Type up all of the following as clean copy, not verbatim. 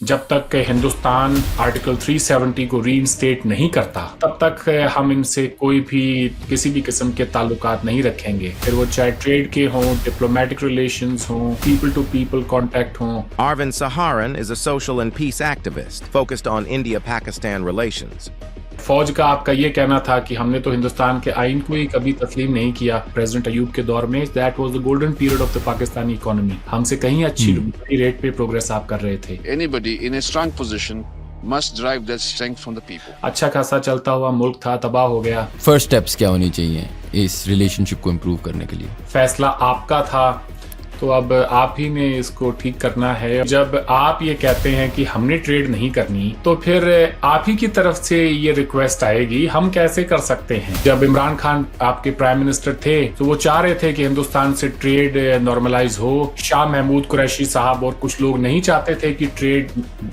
जब तक हिंदुस्तान आर्टिकल 370 को रीइंस्टेट नहीं करता तब तक हम इनसे कोई भी किसी भी किस्म के ताल्लुकात नहीं रखेंगे, फिर वो चाहे ट्रेड के हों, डिप्लोमेटिक रिलेशंस हों, पीपल टू पीपल कांटेक्ट हों। Arvind Saharan is a social and peace activist focused on India-Pakistan relations. फौज का आपका ये कहना था कि हमने तो हिंदुस्तान के आइन को ही कभी तस्लीम नहीं किया प्रेसिडेंट अयूब के दौर में। That was the golden period of the Pakistani economy. हमसे कहीं अच्छी रेट पे प्रोग्रेस आप कर रहे थे। Anybody in a strong position must derive that strength from the people. अच्छा खासा चलता हुआ मुल्क था, तबाह हो गया। फर्स्ट स्टेप्स क्या होनी चाहिए इस रिलेशनशिप को इम्प्रूव करने के लिए? फैसला आपका था, तो अब आप ही ने इसको ठीक करना है। जब आप ये कहते हैं कि हमने ट्रेड नहीं करनी, तो फिर आप ही की तरफ से ये रिक्वेस्ट आएगी, हम कैसे कर सकते हैं? जब इमरान खान आपके प्राइम मिनिस्टर थे तो वो चाह रहे थे कि हिंदुस्तान से ट्रेड नॉर्मलाइज हो। शाह महमूद कुरैशी साहब और कुछ लोग नहीं चाहते थे कि ट्रेड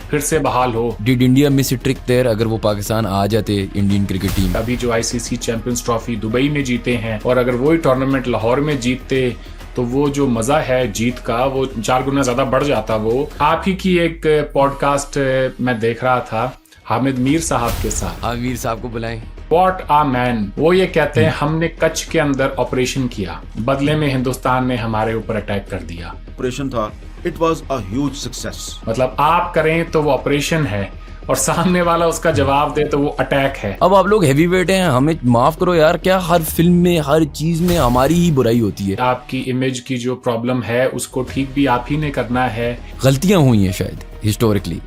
फिर से बहाल हो। Did India miss a trick there? अगर वो पाकिस्तान आ जाते, इंडियन क्रिकेट टीम अभी जो आईसीसी चैंपियंस ट्रॉफी दुबई में जीते हैं, और अगर वही टूर्नामेंट लाहौर में जीतते तो वो जो मजा है जीत का, वो 4 गुना ज्यादा बढ़ जाता। वो आप ही की एक पॉडकास्ट मैं देख रहा था हामिद मीर साहब के साथ। आमिर साहब को बुलाएं। What uh man. वो ये कहते हैं हमने कच्छ के अंदर ऑपरेशन किया, बदले में हिंदुस्तान ने हमारे ऊपर अटैक कर दिया। ऑपरेशन था, it was a huge success. मतलब आप करें तो वो ऑपरेशन है, और सामने वाला उसका जवाब दे तो वो अटैक है। अब आप लोग हैवी वेट हैं, हमें माफ करो यार। क्या हर फिल्म में, हर चीज में हमारी ही बुराई होती है? आपकी इमेज की जो प्रॉब्लम है उसको ठीक भी आप ही ने करना है। गलतियां हुई हैं शायद हिस्टोरिकली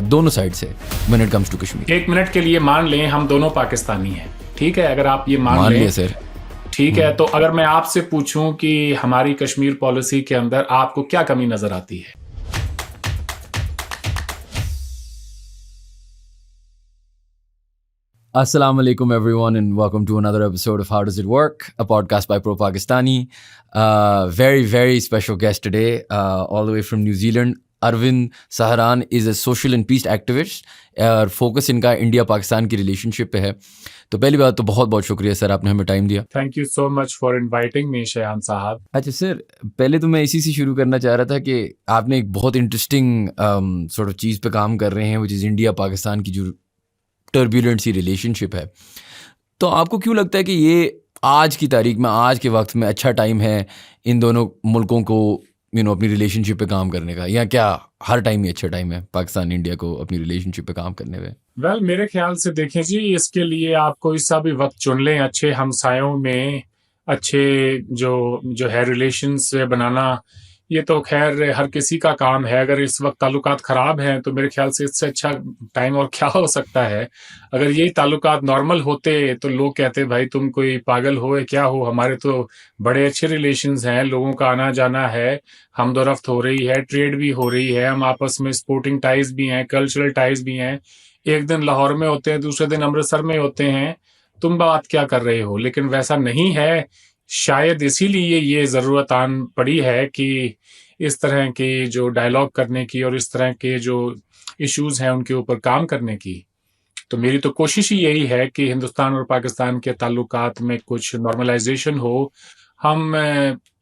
दोनों साइड से when it comes to Kashmir. 1 minute के लिए मान लें हम दोनों पाकिस्तानी हैं, ठीक है? अगर आप ये मान मान लें, लिया सर। ठीक है, तो अगर मैं आपसे पूछूं कि हमारी कश्मीर पॉलिसी के अंदर आपको क्या कमी नजर आती है? Assalamu alaikum everyone and welcome to another episode of How Does It Work, a podcast by Pro Pakistani. Very special guest today, all the way from New Zealand. Arvind Saharan is a social and peace activist और focus इनका India Pakistan की relationship पे है। तो पहली बात तो बहुत बहुत शुक्रिया सर, आपने हमें टाइम दिया। Thank you so much for inviting me Shayan साहब। अच्छा सर, पहले तो मैं इसी से शुरू करना चाह रहा था कि आपने एक बहुत इंटरेस्टिंग सॉर्ट ऑफ चीज़ पे काम कर रहे हैं, विच इज़ इंडिया पाकिस्तान की जो टर्बुलेंट सी रिलेशनशिप है। तो आपको क्यों लगता है कि ये आज की तारीख में, आज के वक्त में अच्छा टाइम है इन दोनों मुल्कों को अपनी रिलेशनशिप पे काम करने का, या क्या हर टाइम ही अच्छा टाइम है पाकिस्तान इंडिया को अपनी रिलेशनशिप पे काम करने में? वेल, मेरे ख्याल से देखें जी, इसके लिए आप कोई सा भी वक्त चुन लें, अच्छे हमसायों में अच्छे जो है रिलेशंस बनाना, ये तो खैर हर किसी का काम है। अगर इस वक्त ताल्लुकात ख़राब हैं तो मेरे ख्याल से इससे अच्छा टाइम और क्या हो सकता है। अगर यही ताल्लुकात नॉर्मल होते तो लोग कहते भाई तुम कोई पागल हो या क्या हो, हमारे तो बड़े अच्छे रिलेशंस हैं, लोगों का आना जाना है, हमदोरफ्त हो रही है, ट्रेड भी हो रही है, हम आपस में स्पोर्टिंग टाइज भी हैं, कल्चरल टाइज भी हैं, एक दिन लाहौर में होते हैं, दूसरे दिन अमृतसर में होते हैं, तुम बात क्या कर रहे हो? लेकिन वैसा नहीं है। शायद इसीलिए ये ज़रूरत आन पड़ी है कि इस तरह के जो डायलॉग करने की और इस तरह के जो इश्यूज हैं उनके ऊपर काम करने की। तो मेरी तो कोशिश ही यही है कि हिंदुस्तान और पाकिस्तान के ताल्लुकात में कुछ नॉर्मलाइजेशन हो। हम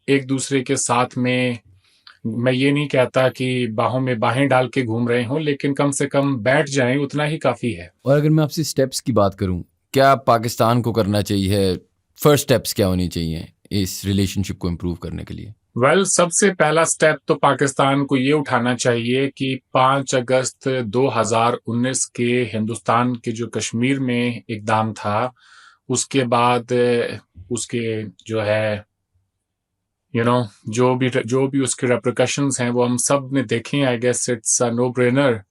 एक दूसरे के साथ में, मैं ये नहीं कहता कि बाहों में बाहें डाल के घूम रहे हों, लेकिन कम से कम बैठ जाएं, उतना ही काफ़ी है। और अगर मैं आपसे स्टेप्स की बात करूं, क्या पाकिस्तान को करना चाहिए? फर्स्ट स्टेप्स क्या होनी चाहिए इस रिलेशनशिप को इम्प्रूव करने के लिए? वेल, सबसे पहला स्टेप तो पाकिस्तान को ये उठाना चाहिए कि 5 अगस्त 2019 के हिंदुस्तान के जो कश्मीर में इक़दाम था, उसके बाद उसके जो है जो भी उसके रेपरकशंस हैं वो हम सब ने देखे हैं। I guess it's a no brainer.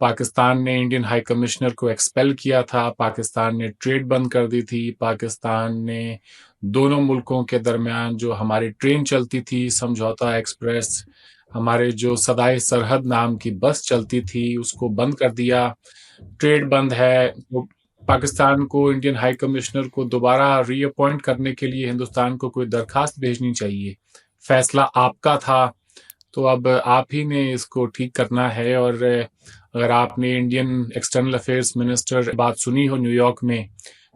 Pakistan ने इंडियन हाई कमिश्नर को एक्सपेल किया था, पाकिस्तान ने ट्रेड बंद कर दी थी, पाकिस्तान ने दोनों मुल्कों के दरमियान जो हमारी ट्रेन चलती थी समझौता एक्सप्रेस, हमारे जो सदाए सरहद नाम की बस चलती थी, उसको बंद कर दिया। ट्रेड बंद है, तो पाकिस्तान को इंडियन हाई कमिश्नर को दोबारा रीअपॉइंट करने के लिए हिंदुस्तान को कोई दरखास्त भेजनी चाहिए। फैसला आपका था, तो अब आप ही ने इसको ठीक करना है। और अगर आपने इंडियन एक्सटर्नल अफेयर्स मिनिस्टर बात सुनी हो न्यूयॉर्क में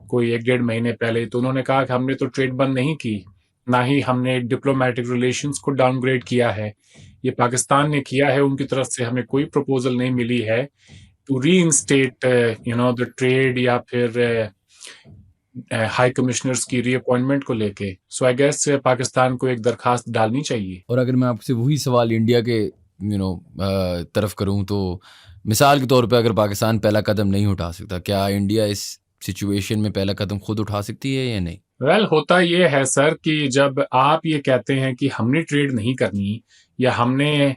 कोई 1-1.5 महीने पहले, तो उन्होंने कहा कि हमने तो ट्रेड बंद नहीं की, ना ही हमने डिप्लोमेटिक रिलेशंस को डाउनग्रेड किया है। ये पाकिस्तान ने किया है, उनकी तरफ से हमें कोई प्रपोजल नहीं मिली है टू रीइंस्टेट द ट्रेड या फिर हाई कमिश्नर्स की रीअपॉइंटमेंट को लेके। सो आई गेस पाकिस्तान को एक दरखास्त डालनी चाहिए। और अगर मैं आपसे वही सवाल इंडिया के तरफ करूं, तो मिसाल के तौर पे अगर पाकिस्तान पहला कदम नहीं उठा सकता, क्या इंडिया इस सिचुएशन में पहला कदम खुद उठा सकती है या नहीं? वेल, होता ये है सर कि जब आप ये कहते हैं कि हमने ट्रेड नहीं करनी या हमने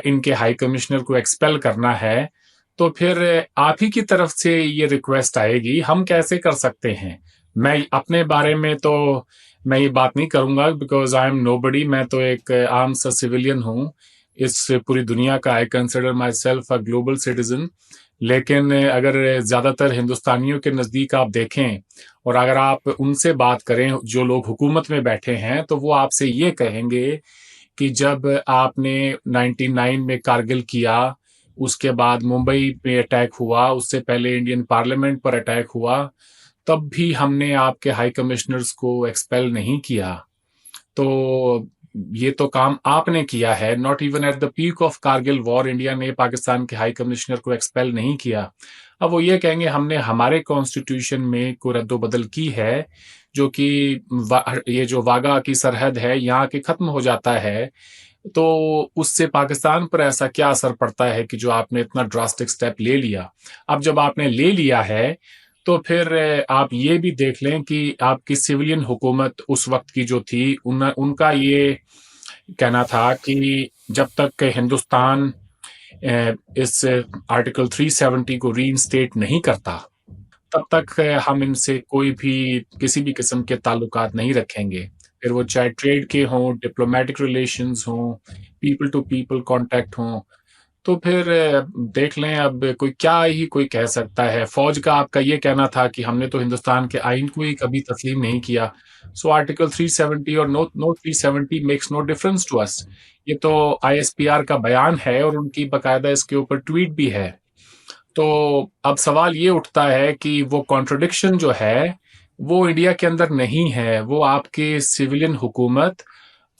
इनके हाई कमिश्नर को एक्सपेल करना है, तो फिर आप ही की तरफ से ये रिक्वेस्ट आएगी। हम कैसे कर सकते हैं? मैं अपने बारे में तो मैं ये बात नहीं करूंगा, बिकॉज आई एम नोबडी। मैं तो एक आम सा सिविलियन हूँ इस पूरी दुनिया का। I consider my self a global citizen. लेकिन अगर ज़्यादातर हिंदुस्तानियों के नज़दीक आप देखें और अगर आप उनसे बात करें जो लोग हुकूमत में बैठे हैं, तो वो आपसे ये कहेंगे कि जब आपने 99 में कारगिल किया, उसके बाद मुंबई पे अटैक हुआ, उससे पहले इंडियन पार्लियामेंट पर अटैक हुआ, तब भी हमने आपके हाई कमिश्नर्स को एक्सपेल नहीं किया। तो ये तो काम आपने किया है। Not even at the peak of Kargil war India ने पाकिस्तान के हाई कमिश्नर को एक्सपेल नहीं किया। अब वो ये कहेंगे हमने हमारे कॉन्स्टिट्यूशन में कोई रद्दोबदल की है, जो कि ये जो वागा की सरहद है यहाँ के खत्म हो जाता है, तो उससे पाकिस्तान पर ऐसा क्या असर पड़ता है कि जो आपने इतना ड्रास्टिक स्टेप ले लिया। अब जब आपने ले लिया है, तो फिर आप ये भी देख लें कि आपकी सिविलियन हुकूमत उस वक्त की जो थी, उनका ये कहना था कि जब तक हिंदुस्तान इस आर्टिकल 370 को रीइंस्टेट नहीं करता, तब तक हम इनसे कोई भी किसी भी किस्म के ताल्लुकात नहीं रखेंगे। फिर वो चाहे ट्रेड के हों, डिप्लोमेटिक रिलेशंस हों, पीपल टू पीपल कांटेक्ट हों। तो फिर देख लें, अब कोई कह सकता है। फौज का आपका ये कहना था कि हमने तो हिंदुस्तान के आइन को ही कभी तस्लीम नहीं किया। सो आर्टिकल 370 और no 370 makes no difference to us. ये तो ISPR का बयान है और उनकी बाकायदा इसके ऊपर ट्वीट भी है। तो अब सवाल ये उठता है कि वो कॉन्ट्रडिक्शन जो है वो इंडिया के अंदर नहीं है, वो आपके सिविलियन हुकूमत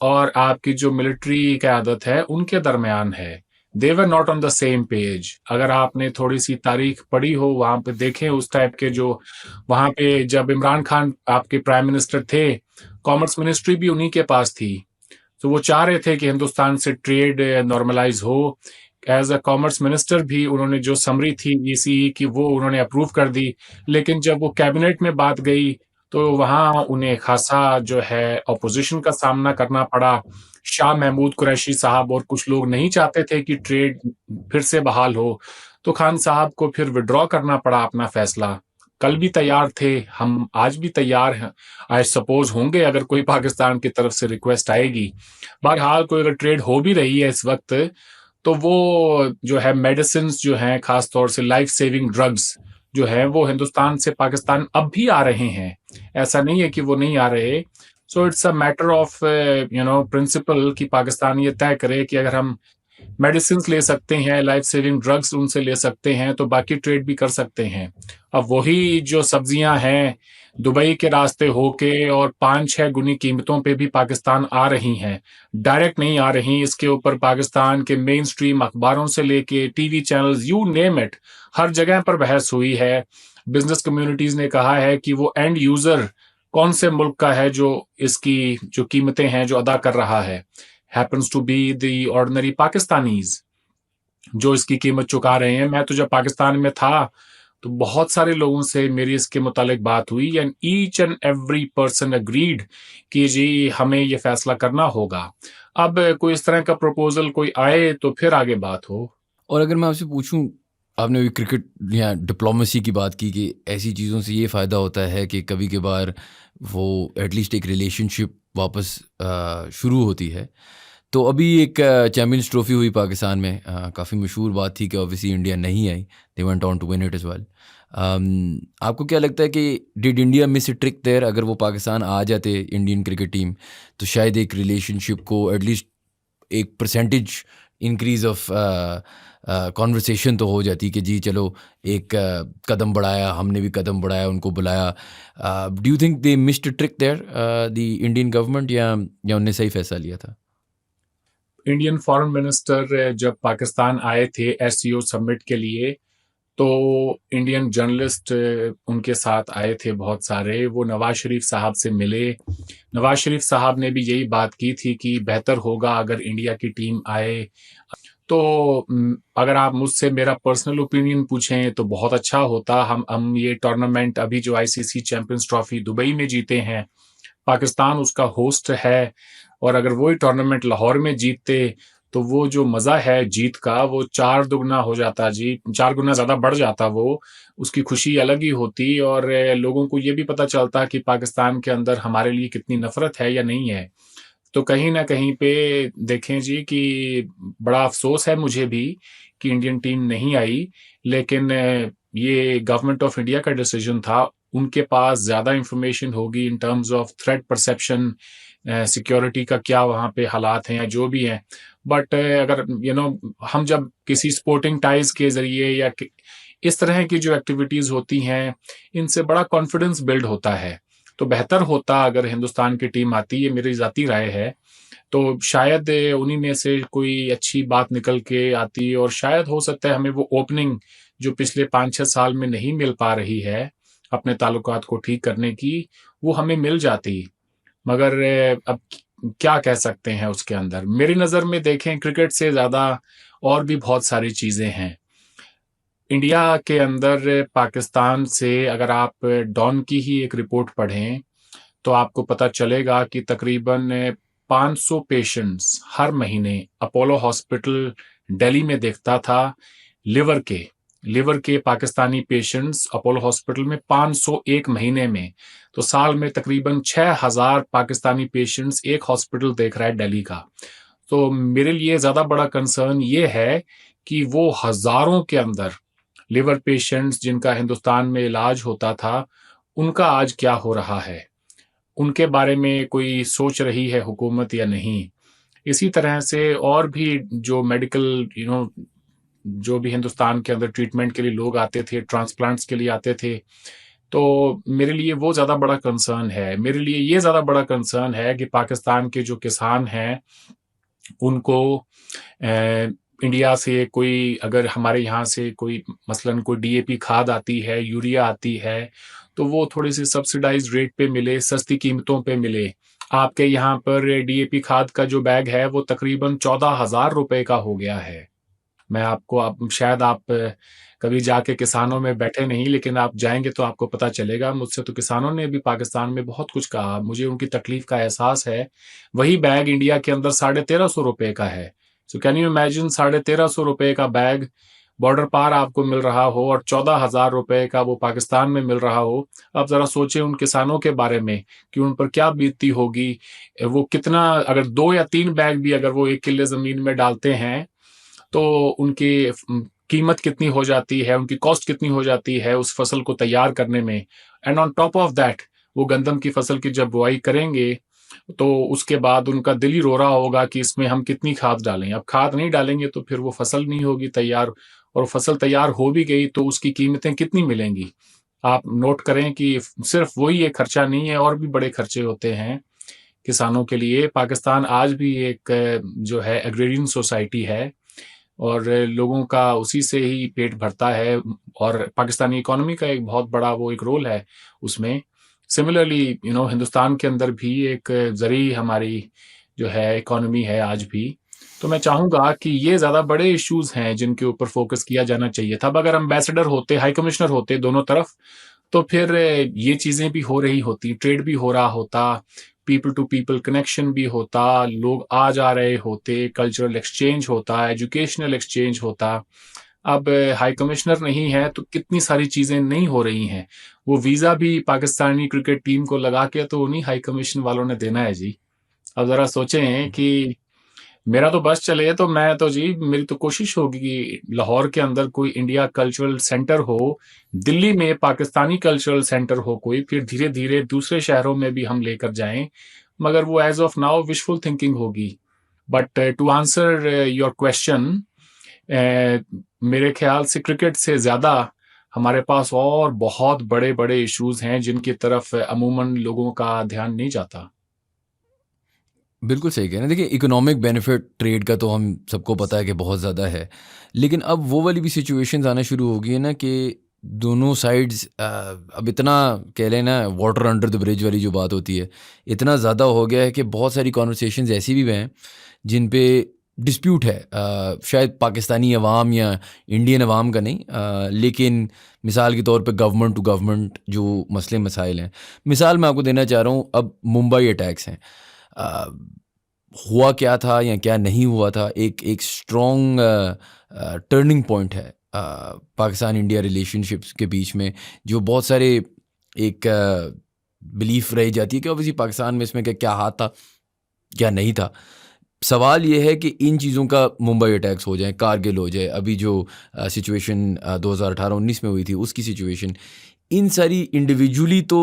और आपकी जो मिलिट्री क़यादत है उनके दरमियान है। They were not on the same page. अगर आपने थोड़ी सी तारीख पढ़ी हो, वहां पे देखें उस टाइप के जो वहां पे जब इमरान खान आपके प्राइम मिनिस्टर थे, कॉमर्स मिनिस्ट्री भी उन्हीं के पास थी। तो वो चाह रहे थे कि हिंदुस्तान से ट्रेड नॉर्मलाइज हो। एज अ कॉमर्स मिनिस्टर भी उन्होंने जो समरी थी ECE की, वो उन्होंने अप्रूव कर दी। लेकिन जब वो कैबिनेट में बात गई, तो वहां उन्हें खासा जो है अपोजिशन का सामना करना पड़ा। शाह महमूद कुरैशी साहब और कुछ लोग नहीं चाहते थे कि ट्रेड फिर से बहाल हो, तो खान साहब को फिर विड्रॉ करना पड़ा अपना फैसला। कल भी तैयार थे, हम आज भी तैयार हैं, आई सपोज होंगे अगर कोई पाकिस्तान की तरफ से रिक्वेस्ट आएगी। बहरहाल कोई अगर ट्रेड हो भी रही है इस वक्त, तो वो जो है मेडिसिन जो हैं, खास तौर से लाइफ सेविंग ड्रग्स जो है, वो हिंदुस्तान से पाकिस्तान अब भी आ रहे हैं। ऐसा नहीं है कि वो नहीं आ रहे। So it's a matter of principle कि पाकिस्तान ये तय करे कि अगर हम मेडिसिन ले सकते हैं, लाइफ सेविंग ड्रग्स उनसे ले सकते हैं, तो बाकी ट्रेड भी कर सकते हैं। अब वही जो सब्जियां हैं दुबई के रास्ते होके और 5-6 गुनी कीमतों पे भी पाकिस्तान आ रही हैं, डायरेक्ट नहीं आ रही। इसके ऊपर पाकिस्तान के मेन स्ट्रीम अखबारों से लेके TV channels, you name it, हर जगह पर बहस हुई है। बिजनेस कम्युनिटीज ने कहा है कि वो एंड यूजर कौन से मुल्क का है जो इसकी जो कीमतें हैं जो अदा कर रहा है। Happens to be the ordinary Pakistanis जो इसकी कीमत चुका रहे हैं। मैं तो जब पाकिस्तान में था तो बहुत सारे लोगों से मेरी इसके मुतालिक बात हुई, and each and every person agreed कि जी हमें ये फैसला करना होगा। अब कोई इस तरह का प्रपोजल कोई आए तो फिर आगे बात हो। और अगर मैं आपसे पूछूं, आपने भी क्रिकेट या डिप्लोमेसी की बात की कि ऐसी चीज़ों से ये फ़ायदा होता है कि कभी कभार वो एटलीस्ट एक रिलेशनशिप वापस शुरू होती है। तो अभी एक चैम्पियंस ट्रॉफी हुई पाकिस्तान में, काफ़ी मशहूर बात थी कि ऑब्वियसली इंडिया नहीं आई, they went on to win it as well. आपको क्या लगता है कि did India miss a trick there? अगर वो पाकिस्तान आ जाते इंडियन क्रिकेट टीम, तो शायद एक रिलेशनशिप को एटलीस्ट एक परसेंटेज इंक्रीज ऑफ कॉन्वर्सेशन तो हो जाती कि जी चलो एक कदम बढ़ाया, हमने भी कदम बढ़ाया, उनको बुलाया। Do you think they missed a trick there the Indian government, या उनने सही फैसला लिया था? इंडियन फॉरेन मिनिस्टर जब पाकिस्तान आए थे एससीओ समिट के लिए, तो इंडियन जर्नलिस्ट उनके साथ आए थे बहुत सारे। वो नवाज शरीफ साहब से मिले। नवाज शरीफ साहब ने भी यही बात की थी कि बेहतर होगा अगर इंडिया की टीम आए। तो अगर आप मुझसे मेरा पर्सनल ओपिनियन पूछें तो बहुत अच्छा होता। हम ये टूर्नामेंट अभी जो आईसीसी चैंपियंस ट्रॉफी दुबई में जीते हैं, पाकिस्तान उसका होस्ट है, और अगर वही टूर्नामेंट लाहौर में जीतते तो वो जो मज़ा है जीत का वो 4 दुगना हो जाता जी, 4 गुना ज़्यादा बढ़ जाता वो। उसकी खुशी अलग ही होती, और लोगों को ये भी पता चलता कि पाकिस्तान के अंदर हमारे लिए कितनी नफ़रत है या नहीं है। तो कहीं न कहीं पे देखें जी कि बड़ा अफ़सोस है मुझे भी कि इंडियन टीम नहीं आई, लेकिन ये गवर्नमेंट ऑफ इंडिया का डिसीजन था। उनके पास ज़्यादा इन्फॉर्मेशन होगी in terms of threat perception, security का क्या वहाँ पे हालात हैं या जो भी हैं। बट अगर हम जब किसी स्पोर्टिंग टाइज के ज़रिए या इस तरह की जो एक्टिविटीज़ होती हैं, इनसे बड़ा कॉन्फिडेंस बिल्ड होता है। तो बेहतर होता अगर हिंदुस्तान की टीम आती, ये मेरी ज़ाती राय है। तो शायद उन्हीं में से कोई अच्छी बात निकल के आती, और शायद हो सकता है हमें वो ओपनिंग जो पिछले 5-6 साल में नहीं मिल पा रही है अपने ताल्लुकात को ठीक करने की, वो हमें मिल जाती। मगर अब क्या कह सकते हैं उसके अंदर। मेरी नज़र में देखें, क्रिकेट से ज़्यादा और भी बहुत सारी चीज़ें हैं। इंडिया के अंदर पाकिस्तान से अगर आप डॉन की ही एक रिपोर्ट पढ़ें तो आपको पता चलेगा कि तकरीबन 500 पेशेंट्स हर महीने अपोलो हॉस्पिटल दिल्ली में देखता था। लिवर के पाकिस्तानी पेशेंट्स अपोलो हॉस्पिटल में 500 एक महीने में। तो साल में तकरीबन 6000 पाकिस्तानी पेशेंट्स एक हॉस्पिटल देख रहा है दिल्ली का। तो मेरे लिए ज़्यादा बड़ा कंसर्न ये है कि वो हज़ारों के अंदर लिवर पेशेंट्स जिनका हिंदुस्तान में इलाज होता था, उनका आज क्या हो रहा है, उनके बारे में कोई सोच रही है हुकूमत या नहीं। इसी तरह से और भी जो मेडिकल जो भी हिंदुस्तान के अंदर ट्रीटमेंट के लिए लोग आते थे, ट्रांसप्लांट्स के लिए आते थे, तो मेरे लिए वो ज़्यादा बड़ा कंसर्न है। मेरे लिए ये ज़्यादा बड़ा कंसर्न है कि पाकिस्तान के जो किसान हैं उनको इंडिया से कोई, अगर हमारे यहाँ से कोई मसलन कोई डीएपी खाद आती है, यूरिया आती है, तो वो थोड़ी सी सब्सिडाइज्ड रेट पे मिले, सस्ती कीमतों पे मिले। आपके यहाँ पर डीएपी खाद का जो बैग है वो तकरीबन 14,000 रुपए का हो गया है। मैं आपको, आप शायद आप कभी जाके किसानों में बैठे नहीं, लेकिन आप जाएंगे तो आपको पता चलेगा। मुझसे तो किसानों ने भी पाकिस्तान में बहुत कुछ कहा, मुझे उनकी तकलीफ का एहसास है। वही बैग इंडिया के अंदर 1350 रुपए का है। सो कैन यू इमेजिन, 1350 रुपए का बैग बॉर्डर पार आपको मिल रहा हो और 14,000 रुपए का वो पाकिस्तान में मिल रहा हो। अब जरा सोचें उन किसानों के बारे में कि उन पर क्या बीतती होगी। वो कितना, अगर 2 या 3 बैग भी अगर वो 1 किले जमीन में डालते हैं तो उनकी कीमत कितनी हो जाती है, उनकी कॉस्ट कितनी हो जाती है उस फसल को तैयार करने में। And on top of that, वो गंदम की फसल की जब बुआई करेंगे तो उसके बाद उनका दिल ही रो रहा होगा कि इसमें हम कितनी खाद डालें। अब खाद नहीं डालेंगे तो फिर वो फसल नहीं होगी तैयार, और फसल तैयार हो भी गई तो उसकी कीमतें कितनी मिलेंगी। आप नोट करें कि सिर्फ वही एक खर्चा नहीं है, और भी बड़े खर्चे होते हैं किसानों के लिए। पाकिस्तान आज भी एक जो है एग्रेरियन सोसाइटी है, और लोगों का उसी से ही पेट भरता है, और पाकिस्तानी इकोनॉमी का एक बहुत बड़ा वो एक रोल है उसमें। सिमिलरली हिंदुस्तान के अंदर भी एक ज़री हमारी जो है इकोनॉमी है आज भी। तो मैं चाहूँगा कि ये ज़्यादा बड़े इश्यूज़ हैं जिनके ऊपर फोकस किया जाना चाहिए था। अब अगर एम्बेसडर होते, हाई कमिश्नर होते दोनों तरफ, तो फिर ये चीज़ें भी हो रही होती, ट्रेड भी हो रहा होता, पीपल टू पीपल कनेक्शन भी होता, लोग आ जा रहे होते, कल्चरल एक्सचेंज होता, एजुकेशनल एक्सचेंज होता। अब हाई कमिश्नर नहीं है तो कितनी सारी चीज़ें नहीं हो रही हैं। वो वीज़ा भी पाकिस्तानी क्रिकेट टीम को लगा के तो उन्हीं हाई कमीशन वालों ने देना है जी। अब ज़रा सोचें कि मेरा तो बस चले तो मैं तो जी, मेरी तो कोशिश होगी कि लाहौर के अंदर कोई इंडिया कल्चरल सेंटर हो, दिल्ली में पाकिस्तानी कल्चरल सेंटर हो कोई, फिर धीरे धीरे दूसरे शहरों में भी हम लेकर जाएं। मगर वो as of now wishful thinking होगी। But to answer your question, मेरे ख्याल से क्रिकेट से ज़्यादा हमारे पास और बहुत बड़े बड़े इश्यूज हैं जिनकी तरफ अमूमन लोगों का ध्यान नहीं जाता। बिल्कुल सही कह रहे हैं। देखिए, इकोनॉमिक बेनिफिट ट्रेड का तो हम सबको पता है कि बहुत ज़्यादा है, लेकिन अब वो वाली भी सिचुएशंस आना शुरू हो गई है ना कि दोनों साइड्स अब इतना कह लें ना, वाटर अंडर द ब्रिज वाली जो बात होती है, इतना ज़्यादा हो गया है कि बहुत सारी कॉन्वर्सेशंस ऐसी भी हैं जिन पे डिस्प्यूट है, शायद पाकिस्तानी अवाम या इंडियन अवाम का नहीं, लेकिन मिसाल के तौर पे गवर्नमेंट टू गवर्नमेंट जो मसले मसाइल हैं। मिसाल मैं आपको देना चाह रहा हूँ, अब मुंबई अटैक्स हैं, अ, हुआ क्या था या क्या नहीं हुआ था, एक स्ट्रॉन्ग टर्निंग पॉइंट है पाकिस्तान इंडिया रिलेशनशिप्स के बीच में, जो बहुत सारे एक बिलीफ रही जाती है कि ऑब्वियसली पाकिस्तान में इसमें क्या हाथ था क्या नहीं था। सवाल ये है कि इन चीज़ों का मुंबई अटैक्स हो जाए, कारगिल हो जाए, अभी जो सिचुएशन 2018-19 में हुई थी उसकी सिचुएशन, इन सारी इंडिविजुअली तो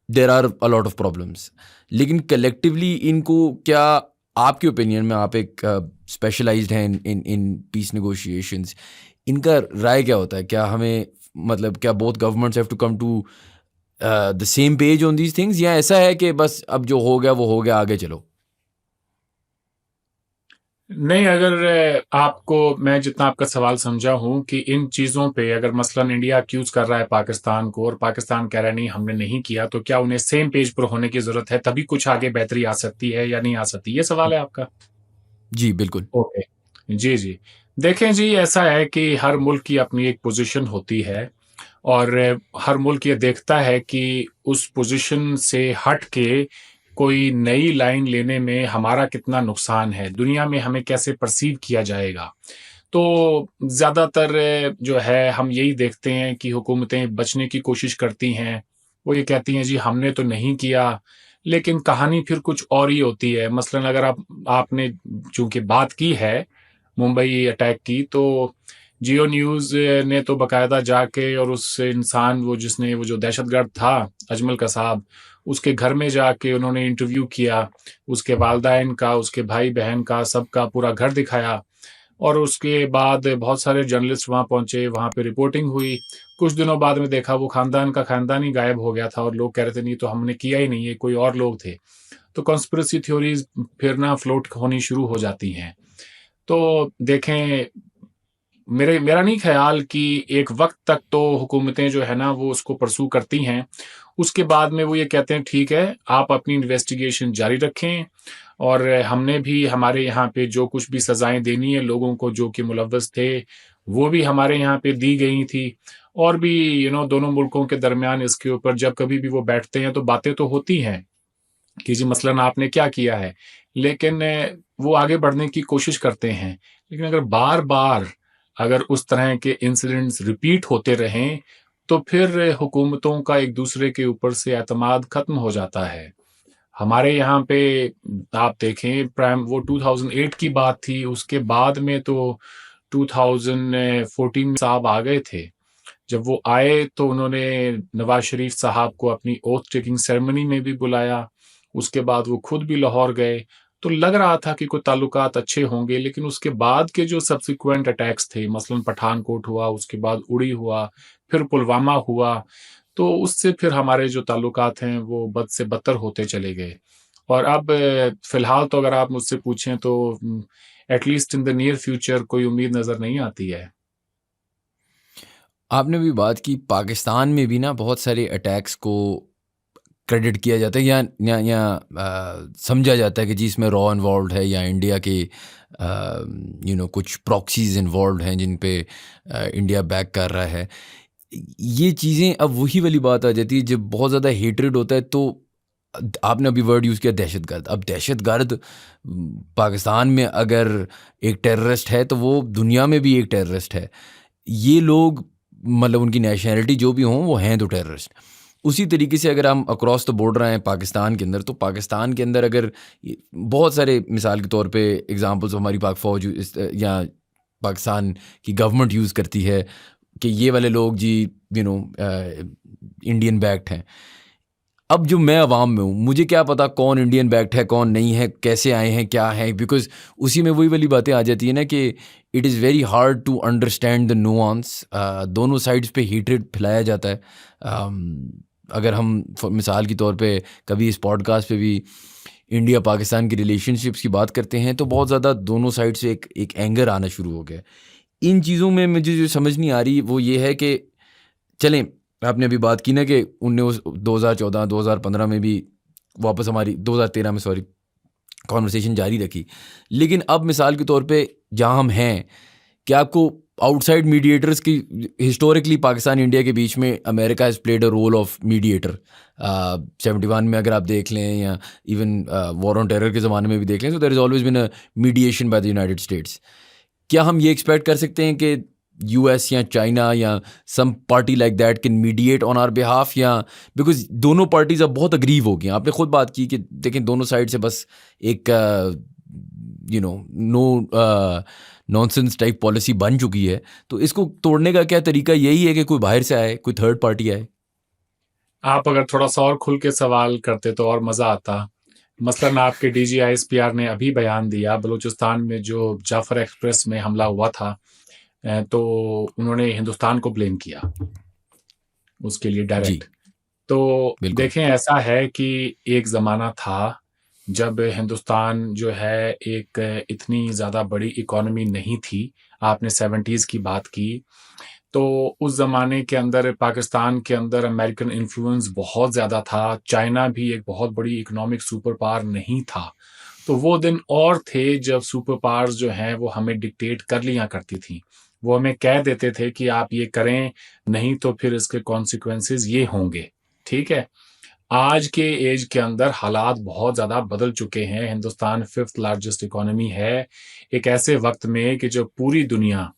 there are a lot of problems, लेकिन कलेक्टिवली इनको क्या, आपके ओपिनियन में, आप एक स्पेशलाइज्ड हैं इन पीस नेगोशिएशंस, इनका राय क्या होता है? क्या हमें, मतलब क्या both governments have to come to the same page on these things, या ऐसा है कि बस अब जो हो गया वो हो गया, आगे चलो? नहीं, अगर आपको, मैं जितना आपका सवाल समझा हूं कि इन चीज़ों पे अगर मसलन इंडिया अक्यूज कर रहा है पाकिस्तान को और पाकिस्तान कह रहा है नहीं हमने नहीं किया, तो क्या उन्हें सेम पेज पर होने की ज़रूरत है, तभी कुछ आगे बेहतरी आ सकती है या नहीं आ सकती? ये सवाल है आपका? जी बिल्कुल। ओके, जी जी। देखें जी, ऐसा है कि हर मुल्क की अपनी एक पोजीशन होती है और हर मुल्क ये देखता है कि उस पोजीशन से हट के कोई नई लाइन लेने में हमारा कितना नुकसान है, दुनिया में हमें कैसे परसीव किया जाएगा। तो ज़्यादातर जो है हम यही देखते हैं कि हुकूमतें बचने की कोशिश करती हैं। वो ये कहती हैं जी हमने तो नहीं किया, लेकिन कहानी फिर कुछ और ही होती है। मसलन अगर आपने चूँकि बात की है मुंबई अटैक की, तो जियो न्यूज़ ने तो बाकायदा जाके और उस इंसान वो जिसने वो जो दहशतगर्द था अजमल कसाब, उसके घर में जाके उन्होंने इंटरव्यू किया, उसके वालिदैन का, उसके भाई-बहन का, सबका पूरा घर दिखाया और उसके बाद बहुत सारे जर्नलिस्ट वहाँ पहुँचे, वहाँ पे रिपोर्टिंग हुई। कुछ दिनों बाद में देखा वो खानदान का खानदान ही गायब हो गया था और लोग कह रहे थे नहीं तो हमने किया ही नहीं, ये कोई और लोग थे। तो कॉन्स्पिरेसी थ्योरीज़ फिर ना फ्लोट होनी शुरू हो जाती हैं। तो देखें, मेरा नहीं ख्याल कि एक वक्त तक तो हुकूमतें जो है ना वो उसको परसू करती हैं, उसके बाद में वो ये कहते हैं ठीक है आप अपनी इन्वेस्टिगेशन जारी रखें और हमने भी हमारे यहाँ पे जो कुछ भी सजाएं देनी है लोगों को जो कि मुलव्वस थे वो भी हमारे यहाँ पे दी गई थी। और भी दोनों मुल्कों के दरमियान इसके ऊपर जब कभी भी वो बैठते हैं तो बातें तो होती हैं कि जी मसलन आपने क्या किया है, लेकिन वो आगे बढ़ने की कोशिश करते हैं। लेकिन अगर बार बार अगर उस तरह के इंसिडेंट्स रिपीट होते रहें तो फिर हुकूमतों का एक दूसरे के ऊपर से एतमाद खत्म हो जाता है। हमारे यहाँ पे आप देखें प्राइम वो 2008 की बात थी, उसके बाद में तो 2014 साहब आ गए थे। जब वो आए तो उन्होंने नवाज शरीफ साहब को अपनी ओथ टेकिंग सेरेमनी में भी बुलाया, उसके बाद वो खुद भी लाहौर गए। तो लग रहा था कि कोई ताल्लुकात अच्छे होंगे, लेकिन उसके बाद के जो सब्सिक्वेंट अटैक्स थे, मसलन पठानकोट हुआ, उसके बाद उड़ी हुआ, फिर पुलवामा हुआ, तो उससे फिर हमारे जो ताल्लुकात हैं वो बद से बदतर होते चले गए। और अब फिलहाल तो अगर आप मुझसे पूछें तो at least in the near future कोई उम्मीद नज़र नहीं आती है। आपने भी बात की पाकिस्तान में भी ना बहुत सारे अटैक्स को क्रेडिट किया जाता है या समझा जाता है कि जी इसमें रॉ इन्वॉल्व है या इंडिया के कुछ प्रॉक्सीज इन्वॉल्व हैं जिन पे इंडिया बैक कर रहा है। ये चीज़ें अब वही वाली बात आ जाती है जब बहुत ज़्यादा हेट्रेड होता है। तो आपने अभी वर्ड यूज़ किया दहशतगर्द। अब दहशतगर्द पाकिस्तान में अगर एक टेररिस्ट है तो वो दुनिया में भी एक टेररिस्ट है। ये लोग मतलब उनकी नेशनैलिटी जो भी हों वो हैं तो टेररिस्ट। उसी तरीके से अगर हम अक्रॉस द बॉर्डर आए पाकिस्तान के अंदर, तो पाकिस्तान के अंदर अगर बहुत सारे मिसाल के तौर पे एग्जांपल्स हमारी पाक फौज या पाकिस्तान की गवर्नमेंट यूज़ करती है कि ये वाले लोग जी इंडियन बैक्ड हैं। अब जो मैं अवाम में हूँ, मुझे क्या पता कौन इंडियन बैक्ड है कौन नहीं है, कैसे आए हैं क्या है, बिकॉज उसी में वही वाली बातें आ जाती है ना कि it is very hard to understand the nuance. दोनों साइड्स पे हेट्रेड फैलाया जाता है। अगर हम मिसाल के तौर पे कभी इस पॉडकास्ट पे भी इंडिया पाकिस्तान की रिलेशनशिप्स की बात करते हैं तो बहुत ज़्यादा दोनों साइड से एक एंगर आना शुरू हो गया। इन चीज़ों में मुझे जो समझ नहीं आ रही वो ये है कि चलें, आपने अभी बात की ना कि 2014 2015 में भी वापस हमारी 2013 में सॉरी कॉन्वर्सेशन जारी रखी, लेकिन अब मिसाल के तौर पे जहाँ हम हैं, क्या आपको आउटसाइड मीडिएटर्स की हिस्टोरिकली पाकिस्तान इंडिया के बीच में America has played a role of mediator 71 में अगर आप देख लें या इवन वॉर ऑन टेरर के ज़माने में भी देख लें, तो there is always bin a mediation by the United States. क्या हम ये एक्सपेक्ट कर सकते हैं कि यूएस या चाइना या some party like that can mediate on our behalf, या बिकॉज दोनों पार्टीज अब बहुत अग्रीव हो गई हैं। आपने खुद बात की कि देखें दोनों साइड से बस एक नो नॉनसेंस टाइप पॉलिसी बन चुकी है, तो इसको तोड़ने का क्या तरीका यही है कि कोई बाहर से आए, कोई थर्ड पार्टी आए? आप अगर थोड़ा सा और खुल के सवाल करते तो और मज़ा आता। मसलन आपके DGISPR ने अभी बयान दिया बलूचिस्तान में जो जाफर एक्सप्रेस में हमला हुआ था, तो उन्होंने हिंदुस्तान को ब्लेम किया उसके लिए जी डायरेक्ट। तो बिल्कुल देखें, ऐसा है कि एक ज़माना था जब हिंदुस्तान जो है एक इतनी ज़्यादा बड़ी इकोनॉमी नहीं थी। आपने 70s की बात की, तो उस ज़माने के अंदर पाकिस्तान के अंदर अमेरिकन इन्फ्लुएंस बहुत ज़्यादा था। चाइना भी एक बहुत बड़ी इकोनॉमिक सुपर पावर नहीं था। तो वो दिन और थे जब सुपर पावर्स जो हैं वो हमें डिक्टेट कर लिया करती थी। वो हमें कह देते थे कि आप ये करें, नहीं तो फिर इसके कॉन्सिक्वेंसेस ये होंगे। ठीक है, आज के एज के अंदर हालात बहुत ज़्यादा बदल चुके हैं। हिंदुस्तान 5th लार्जेस्ट इकोनॉमी है एक ऐसे वक्त में कि जब पूरी दुनिया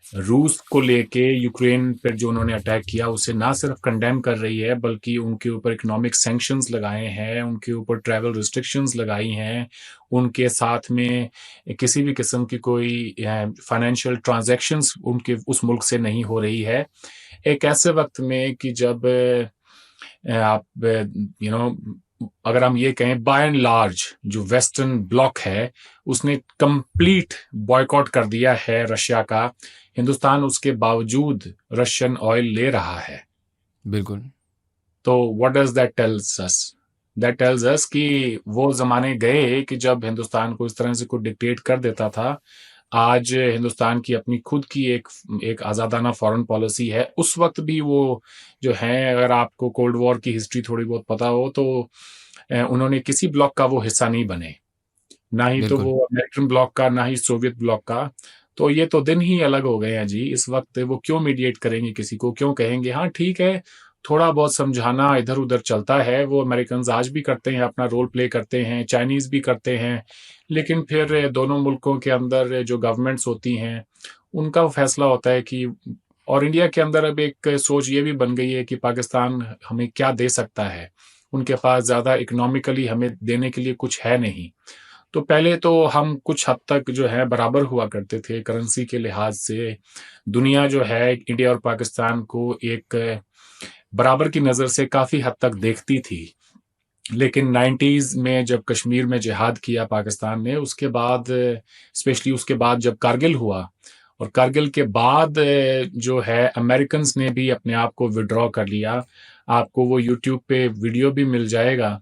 रूस को लेके यूक्रेन पर जो उन्होंने अटैक किया उसे ना सिर्फ कंडेम कर रही है, बल्कि उनके ऊपर इकोनॉमिक सैंक्शंस लगाए हैं, उनके ऊपर ट्रैवल रिस्ट्रिक्शंस लगाई हैं, उनके साथ में किसी भी किस्म की कोई फाइनेंशियल ट्रांजैक्शंस उनके उस मुल्क से नहीं हो रही है। एक ऐसे वक्त में कि जब आप अगर हम ये कहें बाय एंड लार्ज जो वेस्टर्न ब्लॉक है उसने कंप्लीट बॉयकॉट कर दिया है रशिया का, हिंदुस्तान उसके बावजूद रशियन ऑयल ले रहा है। बिल्कुल तो what does that tells us? That tells us कि वो ज़माने गए कि जब हिंदुस्तान को इस तरह से कोई डिक्टेट कर देता था। आज हिंदुस्तान की अपनी खुद की एक आज़ादाना फॉरेन पॉलिसी है। उस वक्त भी वो जो है, अगर आपको कोल्ड वॉर की हिस्ट्री थोड़ी बहुत पता हो तो उन्होंने किसी ब्लॉक का वो हिस्सा नहीं बने, ना ही तो बिल्कुल वो अमेरिकन ब्लॉक का, ना ही सोवियत ब्लॉक का। तो ये तो दिन ही अलग हो गए हैं जी। इस वक्त वो क्यों मीडिएट करेंगे किसी को? क्यों कहेंगे हाँ ठीक है, थोड़ा बहुत समझाना इधर उधर चलता है। वो अमेरिकन आज भी करते हैं, अपना रोल प्ले करते हैं, चाइनीज़ भी करते हैं, लेकिन फिर दोनों मुल्कों के अंदर जो गवर्नमेंट्स होती हैं उनका फैसला होता है कि, और इंडिया के अंदर अब एक सोच ये भी बन गई है कि पाकिस्तान हमें क्या दे सकता है। उनके पास ज़्यादा इकोनॉमिकली हमें देने के लिए कुछ है नहीं। तो पहले तो हम कुछ हद तक जो है बराबर हुआ करते थे करेंसी के लिहाज से। दुनिया जो है इंडिया और पाकिस्तान को एक बराबर की नज़र से काफ़ी हद तक देखती थी। लेकिन 90s में जब कश्मीर में जिहाद किया पाकिस्तान ने, उसके बाद स्पेशली उसके बाद जब कारगिल हुआ, और कारगिल के बाद जो है अमेरिकन्स ने भी अपने आप को विड्रॉ कर लिया। आपको वो यूट्यूब पे वीडियो भी मिल जाएगा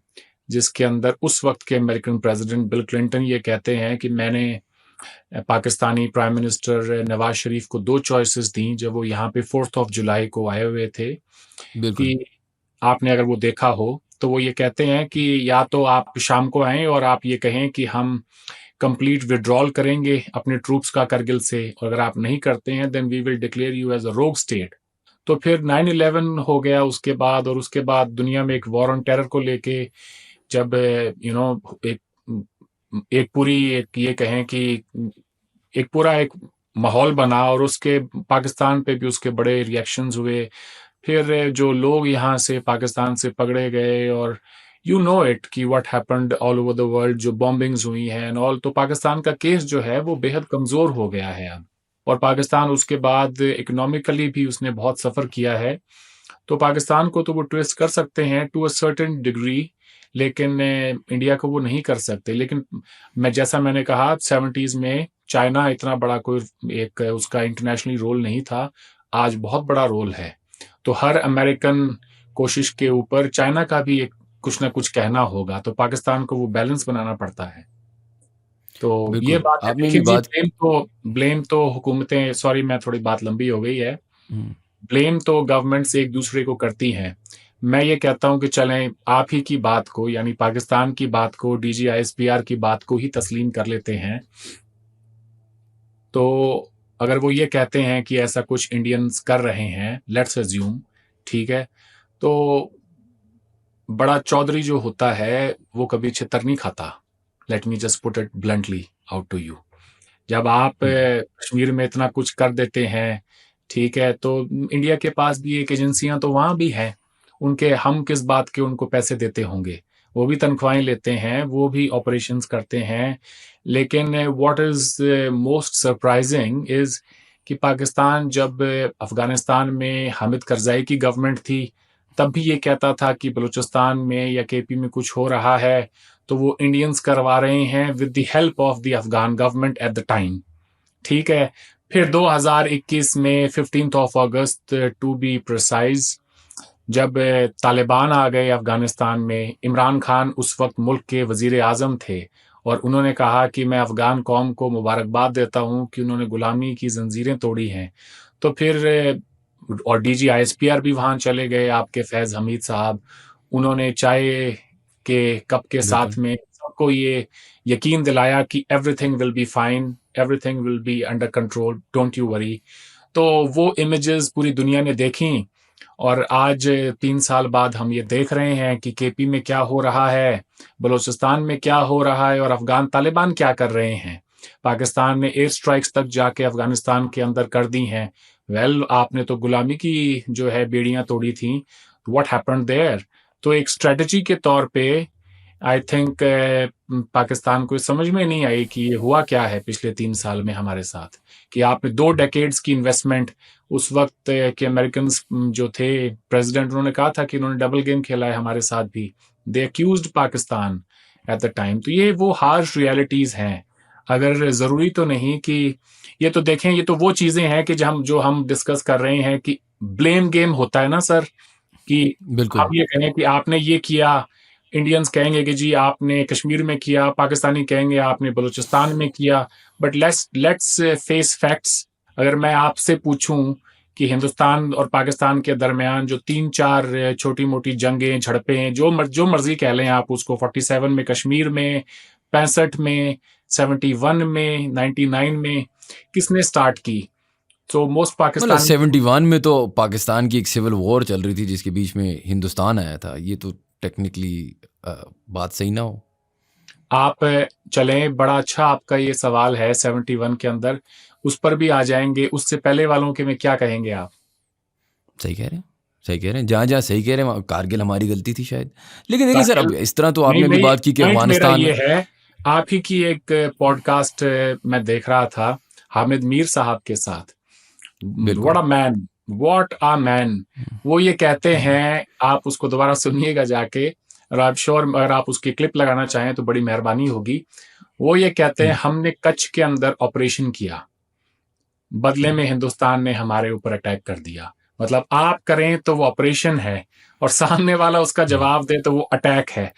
जिसके अंदर उस वक्त के अमेरिकन प्रेसिडेंट बिल क्लिंटन ये कहते हैं कि मैंने पाकिस्तानी प्राइम मिनिस्टर नवाज शरीफ को 2 चॉइसेस दी जब वो यहाँ पे 4th ऑफ जुलाई को आए हुए थे। बिल्कुल कि आपने अगर वो देखा हो तो वो ये कहते हैं कि या तो आप शाम को आएं और आप ये कहें कि हम कंप्लीट विड्रॉल करेंगे अपने ट्रूप्स का करगिल से, और अगर आप नहीं करते हैं then we will declare you as a rogue state. तो फिर 9/11 हो गया उसके बाद, और उसके बाद दुनिया में एक वॉर ऑन टेरर को लेके जब एक पूरी एक ये कहें कि एक पूरा एक माहौल बना, और उसके पाकिस्तान पे भी उसके बड़े रिएक्शंस हुए। फिर जो लोग यहाँ से पाकिस्तान से पकड़े गए, और यू नो इट कि what happened all over the world, जो बॉम्बिंग्स हुई हैं एंड ऑल। तो पाकिस्तान का केस जो है वो बेहद कमज़ोर हो गया है अब, और पाकिस्तान उसके बाद इकोनॉमिकली भी उसने बहुत सफ़र किया है। तो पाकिस्तान को तो वो ट्विस्ट कर सकते हैं टू अ सर्टेन डिग्री, लेकिन इंडिया को वो नहीं कर सकते। लेकिन जैसा मैंने कहा 70s में चाइना इतना बड़ा कोई एक उसका इंटरनेशनली रोल नहीं था, आज बहुत बड़ा रोल है। तो हर अमेरिकन कोशिश के ऊपर चाइना का भी एक कुछ ना कुछ कहना होगा, तो पाकिस्तान को वो बैलेंस बनाना पड़ता है। तो ये बिल्कुल बात है। आपने देखिए भी जी, बात ब्लेम तो हुकूमतें, सॉरी मैं थोड़ी बात लंबी हो गई है, हम्म, ब्लेम तो गवर्नमेंट्स एक दूसरे को करती हैं। मैं ये कहता हूं कि चलें आप ही की बात को, यानी पाकिस्तान की बात को, DGISPR की बात को ही तस्लीम कर लेते हैं। तो अगर वो ये कहते हैं कि ऐसा कुछ इंडियंस कर रहे हैं, लेट्स अज्यूम, ठीक है, तो बड़ा चौधरी जो होता है वो कभी छितर नहीं खाता। Let me just put it bluntly out to you. जब आप कश्मीर में इतना कुछ कर देते हैं, ठीक है, तो इंडिया के पास भी एक एजेंसियां तो वहां भी हैं, उनके हम किस बात के उनको पैसे देते होंगे, वो भी तनख्वाहें लेते हैं, वो भी ऑपरेशंस करते हैं। लेकिन what is most surprising is कि पाकिस्तान जब अफगानिस्तान में हामिद करजाई की गवर्नमेंट थी, तब भी ये कहता था कि बलूचिस्तान में या KP में कुछ हो रहा है तो वो इंडियंस करवा रहे हैं with the help of the Afghan government at the time, ठीक है। फिर 2021 में 15 अगस्त टू बी प्रिसाइज, जब तालिबान आ गए अफगानिस्तान में, इमरान खान उस वक्त मुल्क के वजीर आजम थे और उन्होंने कहा कि मैं अफगान कौम को मुबारकबाद देता हूं कि उन्होंने गुलामी की जंजीरें तोड़ी हैं। तो फिर और DGISPR भी वहां चले गए, आपके फैज हमीद साहब, उन्होंने चाय के कप के साथ बिल्कुल में सबको ये यकीन दिलाया कि everything will be fine, everything will be under control, don't you worry. तो वो इमेजेस पूरी दुनिया ने देखी और आज 3 साल बाद हम ये देख रहे हैं कि KP में क्या हो रहा है, बलूचिस्तान में क्या हो रहा है और अफगान तालिबान क्या कर रहे हैं। पाकिस्तान ने एयर स्ट्राइक्स तक जाके अफगानिस्तान के अंदर कर दी हैं। आपने तो गुलामी की जो है बेड़ियां तोड़ी थी, व्हाट हैपेंड देयर। तो एक स्ट्रेटजी के तौर पे आई थिंक पाकिस्तान को समझ में नहीं आई कि ये हुआ क्या है पिछले 3 साल में हमारे साथ, कि आपने 2 डेकेड्स की इन्वेस्टमेंट, उस वक्त के अमेरिकन जो थे प्रेसिडेंट, उन्होंने कहा था कि उन्होंने डबल गेम खेला है हमारे साथ भी, they accused Pakistan at the time. तो ये वो हार्श रियलिटीज हैं। अगर जरूरी तो नहीं कि ये तो देखें, ये तो वो चीजें हैं कि जो हम डिस्कस कर रहे हैं कि ब्लेम गेम होता है ना सर, कि बिल्कुल आप ये कहें कि आपने ये किया, इंडियंस कहेंगे कि जी आपने कश्मीर में किया, पाकिस्तानी कहेंगे आपने बलूचिस्तान में किया, बट लेट्स फेस फैक्ट्स। अगर मैं आपसे पूछूं कि हिंदुस्तान और पाकिस्तान के दरमियान जो 3-4 छोटी मोटी जंगें, झड़पें, जो मर्जी कह लें आप उसको, 47 में कश्मीर में, 65 में, 71 में, 99 में, किसने स्टार्ट की? तो मोस्ट मतलब पाकिस्तान 71 में तो पाकिस्तान की एक सिविल वॉर चल रही थी जिसके बीच में हिंदुस्तान आया था। ये तो टेक्निकली बात सही ना हो। आप चलें, बड़ा अच्छा आपका ये सवाल है 71 के अंदर, उस पर भी आ जाएंगे। उससे पहले वालों के में क्या कहेंगे आप? सही कह रहे हैं, सही कह रहे हैं, जहाँ जहाँ सही कह रहे हैं कारगिल हमारी गलती थी शायद। लेकिन देखिए सर, अब इस तरह तो नहीं आपने भी नहीं, बात की कि पॉइंट मेरा अफगानिस्तान ये है, आप ही की एक पॉडकास्ट मैं देख रहा था हामिद मीर साहब के साथ, बिल्कुल व्हाट अ मैन। वो ये कहते हैं, आप उसको दोबारा सुनिएगा जाके, और आप श्योर अगर आप उसकी क्लिप लगाना चाहें तो बड़ी मेहरबानी होगी। वो ये कहते हैं हमने कच्छ के अंदर ऑपरेशन किया, बदले में हिंदुस्तान ने हमारे ऊपर अटैक कर दिया। मतलब आप करें तो वो ऑपरेशन है और सामने वाला उसका जवाब दे तो वो अटैक है।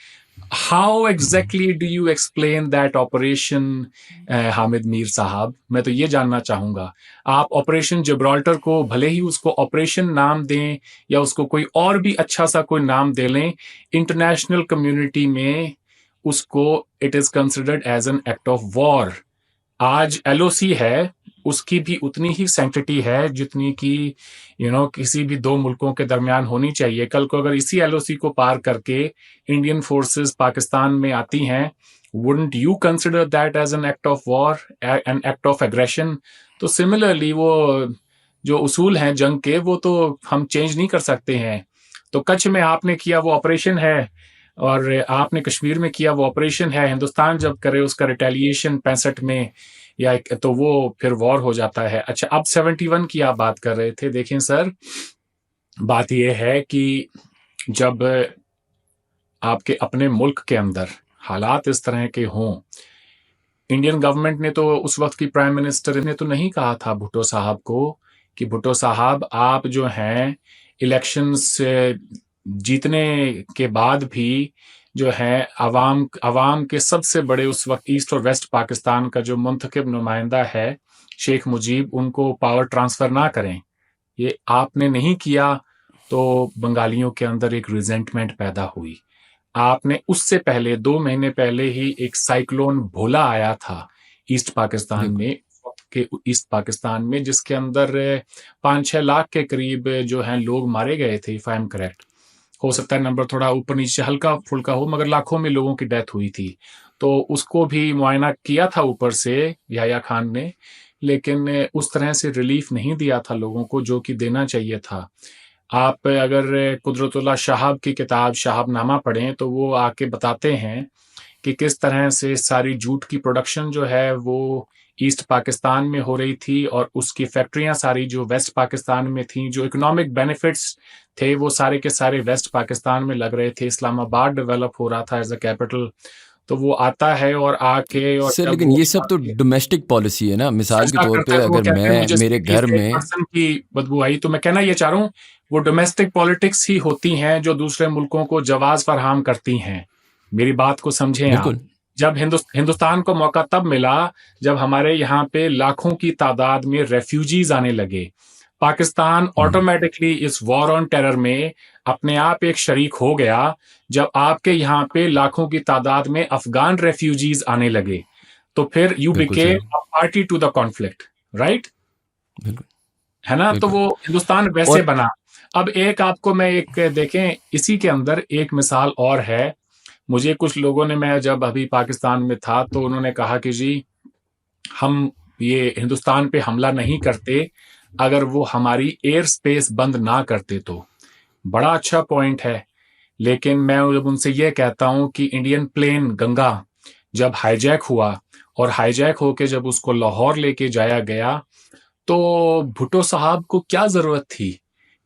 How exactly do you explain that operation, Hamid Mir साहब? मैं तो ये जानना चाहूंगा। आप ऑपरेशन जिब्राल्टर को भले ही उसको ऑपरेशन नाम दें या उसको कोई और भी अच्छा सा कोई नाम दे लें, इंटरनेशनल कम्युनिटी में उसको it is considered as an act of war. आज LOC है, उसकी भी उतनी ही सैंक्टिटी है जितनी कि किसी भी 2 मुल्कों के दरमियान होनी चाहिए। कल को अगर इसी LOC को पार करके इंडियन फोर्सेस पाकिस्तान में आती हैं, wouldn't you consider that as an act of war, an act of aggression? तो सिमिलरली वो जो उसूल हैं जंग के, वो तो हम चेंज नहीं कर सकते हैं। तो कच्छ में आपने किया वो ऑपरेशन है, और आपने कश्मीर में किया वो ऑपरेशन है। हिंदुस्तान जब करे उसका रिटेलिएशन 65 में या तो वो फिर वॉर हो जाता है। अच्छा, अब 71 की आप बात कर रहे थे। देखें सर, बात यह है कि जब आपके अपने मुल्क के अंदर हालात इस तरह के हों, इंडियन गवर्नमेंट ने तो उस वक्त की प्राइम मिनिस्टर ने तो नहीं कहा था भुट्टो साहब को कि भुट्टो साहब आप जो हैं इलेक्शंस जीतने के बाद भी जो है अवाम के सबसे बड़े उस वक्त ईस्ट और वेस्ट पाकिस्तान का जो मुंतखब नुमाइंदा है शेख मुजीब, उनको पावर ट्रांसफर ना करें, ये आपने नहीं किया, तो बंगालियों के अंदर एक रिजेंटमेंट पैदा हुई। आपने उससे पहले 2 महीने पहले ही एक साइक्लोन भोला आया था ईस्ट पाकिस्तान में, के ईस्ट पाकिस्तान में, जिसके अंदर 5-6 लाख के करीब जो हैं लोग मारे गए थे, इफ आई एम करेक्ट। हो सकता है नंबर थोड़ा ऊपर नीचे हल्का फुल्का हो, मगर लाखों में लोगों की डेथ हुई थी। तो उसको भी मुआयना किया था ऊपर से याह्या खान ने, लेकिन उस तरह से रिलीफ नहीं दिया था लोगों को जो कि देना चाहिए था। आप अगर कुदरतुल्लाह शाहब की किताब शाहबनामा पढ़ें तो वो आके बताते हैं कि किस तरह से सारी जूट की प्रोडक्शन जो है वो ईस्ट पाकिस्तान में हो रही थी, और उसकी फैक्ट्रियां सारी जो वेस्ट पाकिस्तान में थी, जो इकोनॉमिक बेनिफिट्स थे वो सारे के सारे वेस्ट पाकिस्तान में लग रहे थे। इस्लामाबाद डेवलप हो रहा था एज अ कैपिटल। तो वो आता है और आके, और सर लेकिन ये सब तो डोमेस्टिक पॉलिसी है ना। मिसाल के तौर पे अगर मैं मेरे घर में पर्सन की बदबू आई, तो मैं कहना ये चाह रहा हूँ वो डोमेस्टिक पॉलिटिक्स ही होती हैं जो दूसरे मुल्कों को जवाज फराहम करती हैं। मेरी बात को समझें आप। बिल्कुल जब हिंदुस्तान को मौका तब मिला जब हमारे यहाँ पे लाखों की तादाद में रेफ्यूजीज आने लगे। पाकिस्तान ऑटोमेटिकली इस वॉर ऑन टेरर में अपने आप एक शरीक हो गया जब आपके यहाँ पे लाखों की तादाद में अफगान रेफ्यूजीज आने लगे। तो फिर यू बिल्कुल became sir. A party to the conflict, right? बिल्कुल है ना? तो बिल्कुल। वो हिंदुस्तान वैसे और बना। अब एक आपको मैं एक देखें, इसी के अंदर एक मिसाल और है। मुझे कुछ लोगों ने, मैं जब अभी पाकिस्तान में था तो उन्होंने कहा कि जी हम ये हिंदुस्तान पे हमला नहीं करते अगर वो हमारी एयर स्पेस बंद ना करते। तो बड़ा अच्छा पॉइंट है, लेकिन मैं जब उनसे ये कहता हूं कि इंडियन प्लेन गंगा जब हाईजैक हुआ और हाईजैक होके जब उसको लाहौर लेके जाया गया, तो भुट्टो साहब को क्या जरूरत थी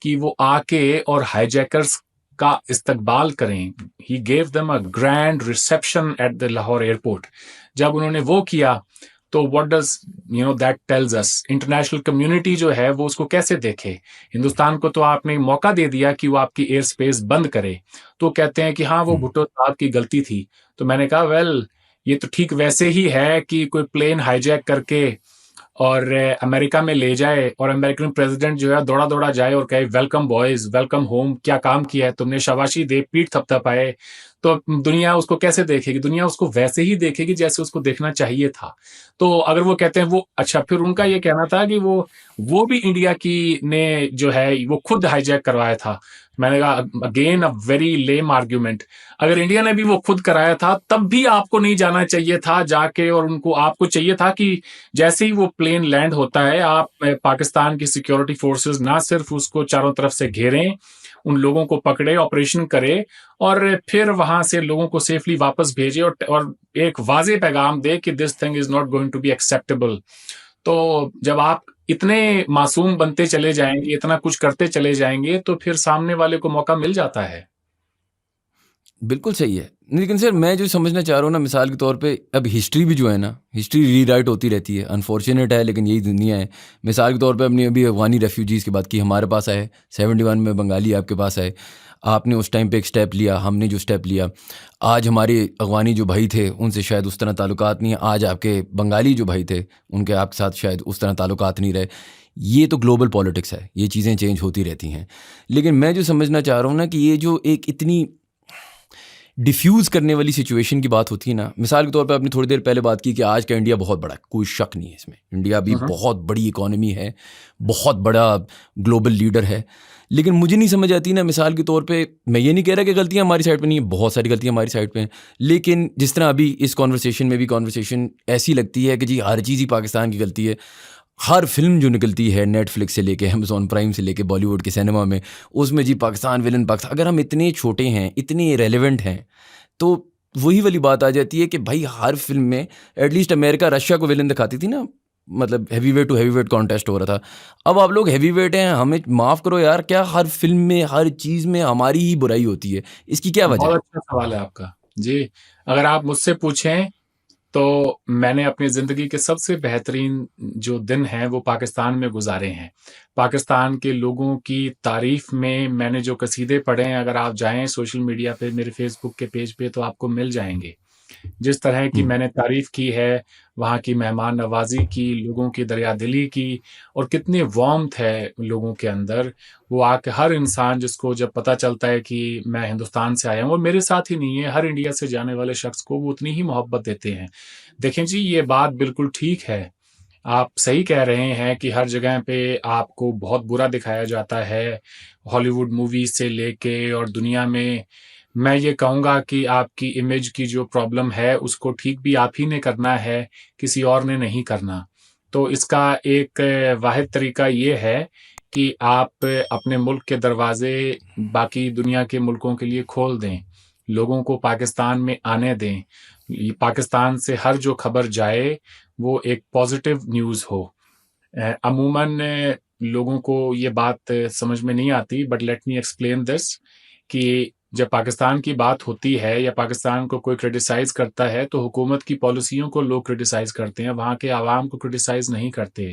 कि वो आके और हाईजैकर्स का इस्तकबाल करें? He gave them a grand reception at the Lahore airport. जब उन्होंने वो किया तो what does that tells us? International community जो है वो उसको कैसे देखे? हिंदुस्तान को तो आपने मौका दे दिया कि वो आपकी एयर स्पेस बंद करे, तो कहते हैं कि हाँ वो भुट्टो साहब की गलती थी। तो मैंने कहा वेल, ये तो ठीक वैसे ही है कि कोई प्लेन हाईजैक करके और अमेरिका में ले जाए और अमेरिकन प्रेसिडेंट जो है दौड़ा दौड़ा जाए और कहे वेलकम बॉयज, वेलकम होम, क्या काम किया है तुमने, शाबाशी दे, पीठ थपथपाए। तो दुनिया उसको कैसे देखेगी? दुनिया उसको वैसे ही देखेगी जैसे उसको देखना चाहिए था। तो अगर वो कहते हैं वो, अच्छा, फिर उनका ये कहना था कि वो भी इंडिया की ने जो है वो खुद हाईजैक करवाया था। मैंने कहा again a very lame argument. अगर इंडिया ने भी वो खुद कराया था तब भी आपको नहीं जाना चाहिए था जाके, और उनको आपको चाहिए था कि जैसे ही वो प्लेन लैंड होता है आप पाकिस्तान की सिक्योरिटी फोर्सेस ना सिर्फ उसको चारों तरफ से घेरें, उन लोगों को पकड़े, ऑपरेशन करे, और फिर वहां से लोगों को सेफली वापस भेजे, और एक वाजे पैगाम दे कि this thing is not going to be acceptable. तो जब आप इतने मासूम बनते चले जाएंगे, इतना कुछ करते चले जाएंगे, तो फिर सामने वाले को मौका मिल जाता है। बिल्कुल सही है। लेकिन सर मैं जो समझना चाह रहा हूँ ना, मिसाल के तौर पे अब हिस्ट्री भी जो है ना, हिस्ट्री रीराइट होती रहती है। अनफॉर्चुनेट है लेकिन यही दुनिया है। मिसाल के तौर पे अपनी अभी अफगानी रेफ्यूजीज़ की बात की, हमारे पास आए 71 में, बंगाली आपके पास आए, आपने उस टाइम पे एक स्टेप लिया, हमने जो स्टेप लिया, आज हमारे अफगानी जो भाई थे उनसे शायद उस तरह ताल्लुकात नहीं है, आज आपके बंगाली जो भाई थे उनके आपके साथ शायद उस तरह ताल्लुकात नहीं रहे। ये तो ग्लोबल पॉलिटिक्स है, ये चीज़ें चेंज होती रहती हैं। लेकिन मैं जो समझना चाह रहा हूँ ना कि ये जो एक इतनी डिफ्यूज़ करने वाली सिचुएशन की बात होती है ना, मिसाल के तौर पे आपने थोड़ी देर पहले बात की कि आज का इंडिया बहुत बड़ा है, कोई शक नहीं है इसमें। इंडिया भी बहुत बड़ी इकोनॉमी है, बहुत बड़ा ग्लोबल लीडर है। लेकिन मुझे नहीं समझ आती ना, मिसाल के तौर पे मैं ये नहीं कह रहा कि गलतियां हमारी साइड पे नहीं है, बहुत सारी गलतियां हमारी साइड पे हैं। लेकिन जिस तरह अभी इस कॉन्वर्सेशन में भी कॉन्वर्सेशन ऐसी लगती है कि जी हर चीज़ ही पाकिस्तान की गलती है। हर फिल्म जो निकलती है नेटफ्लिक्स से लेके अमेज़ॉन प्राइम से लेके बॉलीवुड के सिनेमा में, उसमें जी पाकिस्तान विलन पाकिस्तान। अगर हम इतने छोटे हैं, इतने रेलेवेंट हैं, तो वही वाली बात आ जाती है कि भाई हर फिल्म में एटलीस्ट अमेरिका रशिया को विलन दिखाती थी ना, मतलब हैवीवेट टू हैवीवेट कॉन्टेस्ट हो रहा था। अब आप लोग हैवीवेट हैं, हमें माफ़ करो यार, क्या हर फिल्म में हर चीज़ में हमारी ही बुराई होती है? इसकी क्या वजह है? बहुत अच्छा सवाल है आपका जी। अगर आप मुझसे पूछें तो मैंने अपनी ज़िंदगी के सबसे बेहतरीन जो दिन हैं वो पाकिस्तान में गुज़ारे हैं। पाकिस्तान के लोगों की तारीफ़ में मैंने जो कसीदे पढ़े हैं, अगर आप जाएँ सोशल मीडिया पे मेरे फ़ेसबुक के पेज पे तो आपको मिल जाएँगे। जिस तरह की मैंने तारीफ़ की है, वहाँ की मेहमान नवाज़ी की, लोगों की दरियादिली की और कितनी वार्मथ है लोगों के अंदर। वो आके हर इंसान जिसको जब पता चलता है कि मैं हिंदुस्तान से आया हूँ और मेरे साथ ही नहीं है, हर इंडिया से जाने वाले शख्स को वो उतनी ही मोहब्बत देते हैं। देखें जी, ये बात बिल्कुल ठीक है। आप सही कह रहे हैं कि हर जगह पे आपको बहुत बुरा दिखाया जाता है, हॉलीवुड मूवीज़ से लेके और दुनिया में। मैं ये कहूँगा कि आपकी इमेज की जो प्रॉब्लम है, उसको ठीक भी आप ही ने करना है, किसी और ने नहीं करना। तो इसका एक वाहिद तरीका ये है कि आप अपने मुल्क के दरवाज़े बाकी दुनिया के मुल्कों के लिए खोल दें, लोगों को पाकिस्तान में आने दें। ये पाकिस्तान से हर जो खबर जाए, वो एक पॉज़िटिव न्यूज़ हो। अमूमन लोगों को ये बात समझ में नहीं आती, but let me explain this कि जब पाकिस्तान की बात होती है या पाकिस्तान को कोई क्रिटिसाइज़ करता है, तो हुकूमत की पॉलिसियों को लोग क्रिटिसाइज़ करते हैं, वहाँ के अवाम को क्रिटिसाइज़ नहीं करते।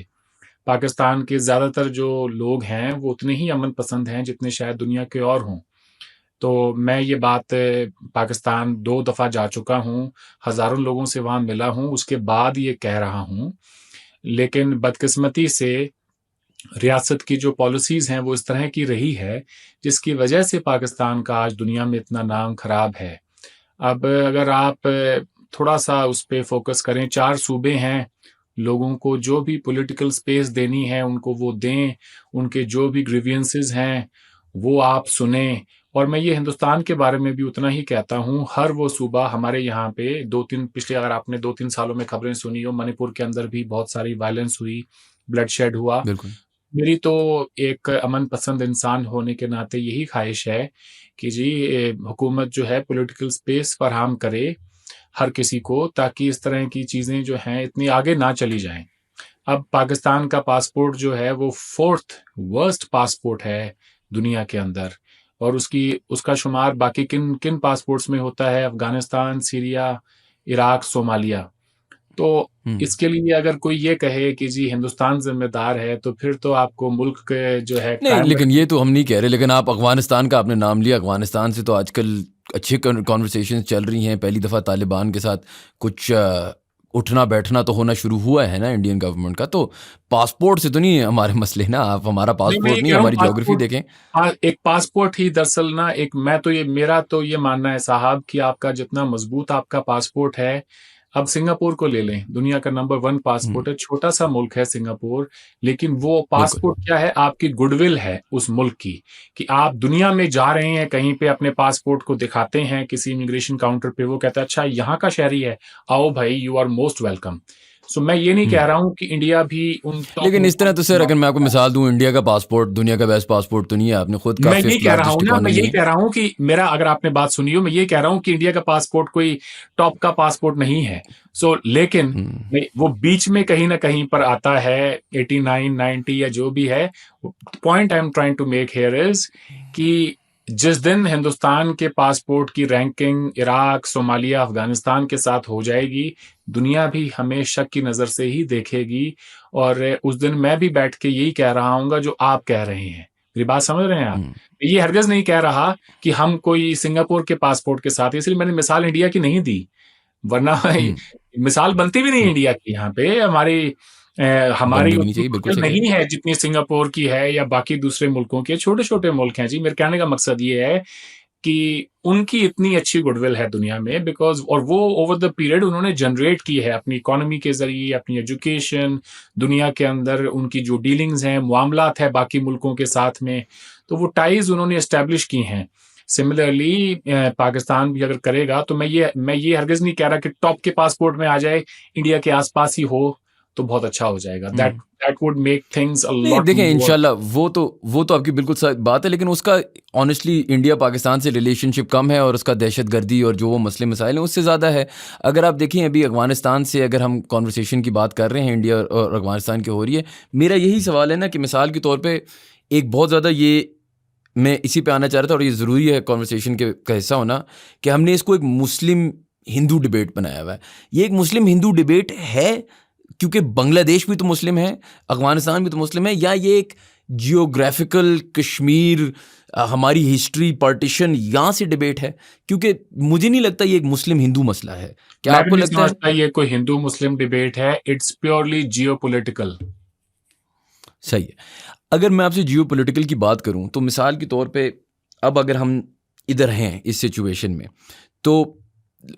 पाकिस्तान के ज़्यादातर जो लोग हैं, वो उतने ही अमन पसंद हैं, जितने शायद दुनिया के और हों। तो मैं ये बात पाकिस्तान 2 दफ़ा जा चुका हूँ, हज़ारों लोगों से वहाँ मिला हूँ, उसके बाद ये कह रहा हूँ। लेकिन बदकिस्मती से रियासत की जो पॉलिसीज़ हैं वो इस तरह की रही है, जिसकी वजह से पाकिस्तान का आज दुनिया में इतना नाम ख़राब है। अब अगर आप थोड़ा-सा उस पे फ़ोकस करें, 4 सूबे हैं, लोगों को जो भी पॉलिटिकल स्पेस देनी है उनको वो दें, उनके जो भी ग्रीवियंसेस हैं, वो आप सुनें। और मैं ये हिंदुस्तान के बारे में भी उतना ही कहता हूँ, हर वो सूबा हमारे यहाँ पे 2-3 पिछले अगर आपने 2-3 सालों में खबरें सुनी हो, मणिपुर के अंदर भी बहुत सारी वायलेंस हुई, ब्लडशेड हुआ। बिल्कुल। मेरी तो एक अमन पसंद इंसान होने के नाते यही ख्वाहिश है कि जी हुकूमत जो है पॉलिटिकल स्पेस फराहम करे हर किसी को, ताकि इस तरह की चीज़ें जो हैं इतनी आगे ना चली जाएं। अब पाकिस्तान का पासपोर्ट जो है वो 4th वर्स्ट पासपोर्ट है दुनिया के अंदर, और उसका शुमार बाकी किन किन पासपोर्ट्स में होता है, अफगानिस्तान, सीरिया, इराक, सोमालिया। तो इसके लिए अगर कोई ये कहे कि जी हिंदुस्तान ज़िम्मेदार है, तो फिर तो आपको मुल्क के जो है नहीं, कायम लेकिन ये तो हम नहीं कह रहे, लेकिन आप अफ़गानिस्तान का आपने नाम लिया, अफ़गानिस्तान से तो आजकल अच्छी कॉन्वर्सेशंस चल रही हैं। पहली दफ़ा तालिबान के साथ कुछ उठना बैठना तो होना शुरू हुआ है ना इंडियन गवर्नमेंट का, तो पासपोर्ट से तो नहीं है हमारे मसले ना, आप हमारा नहीं, मैं पासपोर्ट ये नहीं, कह रहा हूँ हमारी ज्योग्राफी पासपोर्ट। देखें। हाँ, एक पासपोर्ट ही दरअसल ना एक मेरा तो ये मानना है साहब कि आपका जितना मजबूत आपका पासपोर्ट है, अब सिंगापुर को ले लें, दुनिया का नंबर 1 पासपोर्ट है, छोटा सा मुल्क है सिंगापुर, लेकिन वो बिल्कुल। पासपोर्ट क्या है, आपकी गुडविल है उस मुल्क की, कि आप दुनिया में जा रहे हैं कहीं पे, अपने पासपोर्ट को दिखाते हैं किसी इमिग्रेशन काउंटर पे, वो कहता है अच्छा यहाँ का शहरी है, आओ भाई, यू आर मोस्ट वेलकम। सो मैं ये नहीं कह रहा हूँ कि इंडिया भी उन टॉप लेकिन इस तरह तो सर, अगर मैं आपको मुल्कों मिसाल दूं, इंडिया का पासपोर्ट दुनिया का बेस्ट पासपोर्ट तो नहीं है। आपने खुद कहा मैं यही फिफ्थ कह रहा लार्जेस्ट हूँ ना, मैं इकोनॉमी यही है। कह रहा हूँ कि मेरा, अगर आपने बात सुनी हो, मैं ये कह रहा हूँ कि इंडिया का पासपोर्ट कोई टॉप का पासपोर्ट नहीं है। लेकिन वो बीच में कहीं ना कहीं पर आता है, 89, 90 या जो भी है। Point I am trying to make here is कि जिस दिन हिंदुस्तान के पासपोर्ट की रैंकिंग इराक, सोमालिया, अफगानिस्तान के साथ हो जाएगी, दुनिया भी हमें शक की नज़र से ही देखेगी। और उस दिन मैं भी बैठ के यही कह रहा हूँगा जो आप कह रहे हैं। मेरी बात समझ रहे हैं आप? ये हरगिज़ नहीं कह रहा कि हम कोई सिंगापुर के पासपोर्ट के साथ, इसलिए मैंने मिसाल इंडिया की नहीं दी, वरना मिसाल बनती भी नहीं इंडिया की। यहाँ पे हमारी बननी भी नहीं उतनी चाहिए, बिल्कुल पकड़ सही कह नहीं रहे है जितनी सिंगापुर की है या बाकी दूसरे मुल्कों की। छोटे-छोटे मुल्क हैं जी। मेरे कहने का मकसद ये है कि उनकी इतनी अच्छी गुडविल है दुनिया में, बिकॉज़ और वो ओवर द पीरियड उन्होंने जनरेट की है अपनी इकोनॉमी के ज़रिए, अपनी एजुकेशन, दुनिया के अंदर उनकी जो डीलिंग्स हैं, मुआमलात है बाकी मुल्कों के साथ में, तो वो टाइज़ उन्होंने एस्टैब्लिश की हैं। सिमिलरली पाकिस्तान भी अगर करेगा, तो मैं ये हरगिज़ नहीं कह रहा कि टॉप के पासपोर्ट में आ जाए, इंडिया के आस-पास ही हो, तो बहुत अच्छा हो जाएगा। दैट वुड मेक थिंग्स अ नहीं, लॉट देखें मोर। इंशाल्लाह वो तो आपकी बिल्कुल सही बात है, लेकिन उसका ऑनेस्टली इंडिया पाकिस्तान से रिलेशनशिप कम है और उसका दहशतगर्दी और जो वो मसले मसाइल हैं उससे ज़्यादा है। अगर आप देखें, अभी अफगानिस्तान से अगर हम कॉन्वर्सेशन की बात कर रहे हैं, इंडिया और अफगानिस्तान की हो रही है, मेरा यही सवाल है ना कि मिसाल के तौर पर एक बहुत ज़्यादा मैं इसी पे आना चाह रहा था और ये ज़रूरी है कॉन्वर्सेशन का हिस्सा होना, कि हमने इसको एक मुस्लिम हिंदू डिबेट बनाया हुआ है। ये एक मुस्लिम हिंदू डिबेट है क्योंकि बांग्लादेश भी तो मुस्लिम है, अफगानिस्तान भी तो मुस्लिम है, या ये एक जियोग्राफिकल कश्मीर हमारी हिस्ट्री पार्टीशन यहाँ से डिबेट है? क्योंकि मुझे नहीं लगता ये एक मुस्लिम हिंदू मसला है। क्या मैं आपको भी नहीं लगता है? समझता ये कोई हिंदू मुस्लिम डिबेट है, इट्स प्योरली जियोपॉलिटिकल। सही है। अगर मैं आपसे जियो पोलिटिकल की बात करूं तो मिसाल के तौर पे अब अगर हम इधर हैं इस सिचुएशन में, तो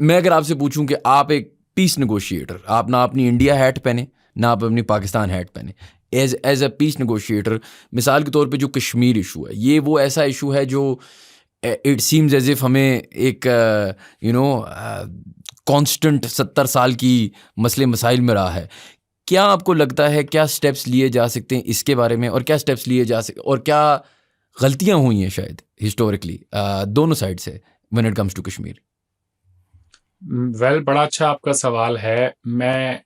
मैं अगर आपसे पूछूं कि आप एक पीस नेगोशिएटर, आप ना अपनी इंडिया हैट पहने ना आप अपनी पाकिस्तान हैट पहने, एज अ पीस नेगोशिएटर, मिसाल के तौर पे जो कश्मीर इशू है, ये वो ऐसा इशू है जो इट सीम्स एज इफ हमें एक कांस्टेंट 70 साल की मसले मसाइल में रहा है। क्या आपको लगता है क्या स्टेप्स लिए जा सकते हैं इसके बारे में, और क्या स्टेप्स लिए जा सकते, और क्या गलतियां हुई हैं शायद हिस्टोरिकली दोनों साइड से when it comes to Kashmir? Well, बड़ा अच्छा आपका सवाल है। मैं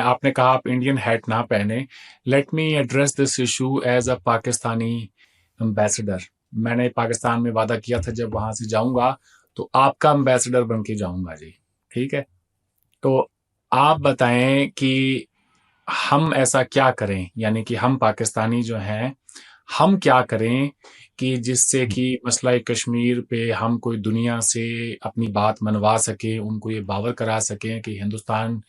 आपने कहा आप इंडियन हैट ना पहने। Let me address this issue as a Pakistani ambassador. मैंने पाकिस्तान में वादा किया था जब वहां से जाऊंगा तो आपका एम्बेसडर बन के जाऊंगा जी, ठीक है? तो आप बताएं कि हम ऐसा क्या करें, यानी कि हम पाकिस्तानी जो हैं हम क्या करें कि जिससे कि मसला कश्मीर पे हम कोई दुनिया से अपनी बात मनवा सके, उनको ये बावर करा सकें कि हिंदुस्तान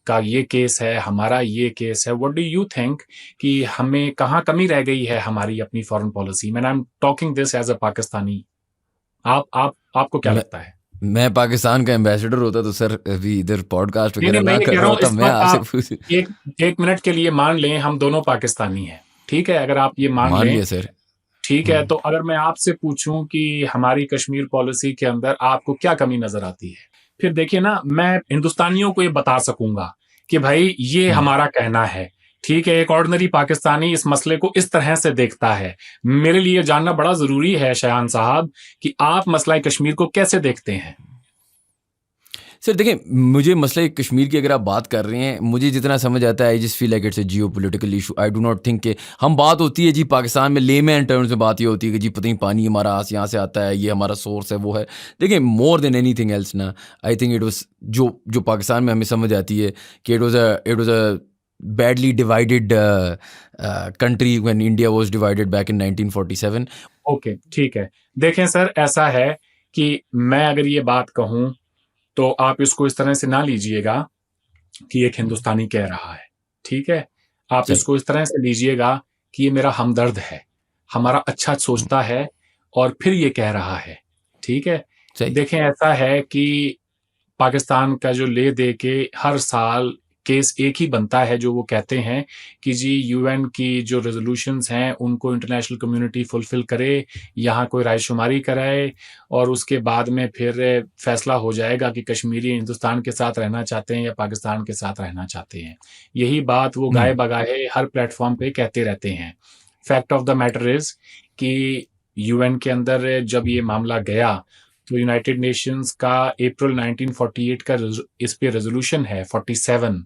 का ये केस है, हमारा ये केस है। व्हाट डू यू थिंक कि हमें कहाँ कमी रह गई है हमारी अपनी फॉरेन पॉलिसी में? I am talking this as a Pakistani. आपको क्या लगता है? मैं पाकिस्तान का एम्बेसडर होता तो सर अभी इधर पॉडकास्ट नहीं वगैरह नहीं, मैं ना ये कर कह रहा रहा हूँ होता, इस मैं वक्त आपसे आप पूछ। एक मिनट के लिए मान लें हम दोनों पाकिस्तानी हैं, ठीक है? अगर आप ये मान मान लें, लिया सर। ठीक है, तो अगर मैं आपसे पूछूं कि हमारी कश्मीर पॉलिसी के अंदर आपको क्या कमी नजर आती है, फिर देखिए ना, मैं हिंदुस्तानियों को ये बता सकूंगा कि भाई ये हमारा कहना है, ठीक है? एक ऑर्डिनरी पाकिस्तानी इस मसले को इस तरह से देखता है। मेरे लिए जानना बड़ा जरूरी है शयान साहब कि आप मसला कश्मीर को कैसे देखते हैं। सर देखिए, मुझे मसले कश्मीर की अगर आप बात कर रहे हैं, मुझे जितना समझ आता है I just feel like it's a geo political issue. I do not think कि हम बात होती है जी पाकिस्तान में लेमैन टर्म्स में बात ये होती है कि जी पता नहीं पानी हमारा यहाँ से आता है, ये हमारा सोर्स है, वो है। देखिए मोर देन एनीथिंग एल्स ना, आई थिंक इट वाज जो पाकिस्तान में हमें समझ आती है कि it was a badly divided country when India was divided back in 1947. Okay, ठीक है। देखें सर, ऐसा है कि मैं अगर ये बात कहूं तो आप इसको इस तरह से ना लीजिएगा कि एक हिंदुस्तानी कह रहा है, ठीक है? आप सही। इसको इस तरह से लीजिएगा कि ये मेरा हमदर्द है, हमारा अच्छा सोचता है और फिर ये कह रहा है, ठीक है? सही। देखें, ऐसा है कि पाकिस्तान का जो ले दे के हर साल केस एक ही बनता है, जो वो कहते हैं कि जी यूएन की जो रेजोल्यूशंस हैं उनको इंटरनेशनल कम्युनिटी फुलफिल करे, यहाँ कोई रायशुमारी कराए और उसके बाद में फिर फैसला हो जाएगा कि कश्मीरी हिंदुस्तान के साथ रहना चाहते हैं या पाकिस्तान के साथ रहना चाहते हैं। यही बात वो गाए बगाए हर प्लेटफॉर्म पे कहते रहते हैं। Fact of the matter is कि यूएन के अंदर जब ये मामला गया तो यूनाइटेड नेशंस का अप्रैल 1948 का इस पे रेजोल्यूशन है 47।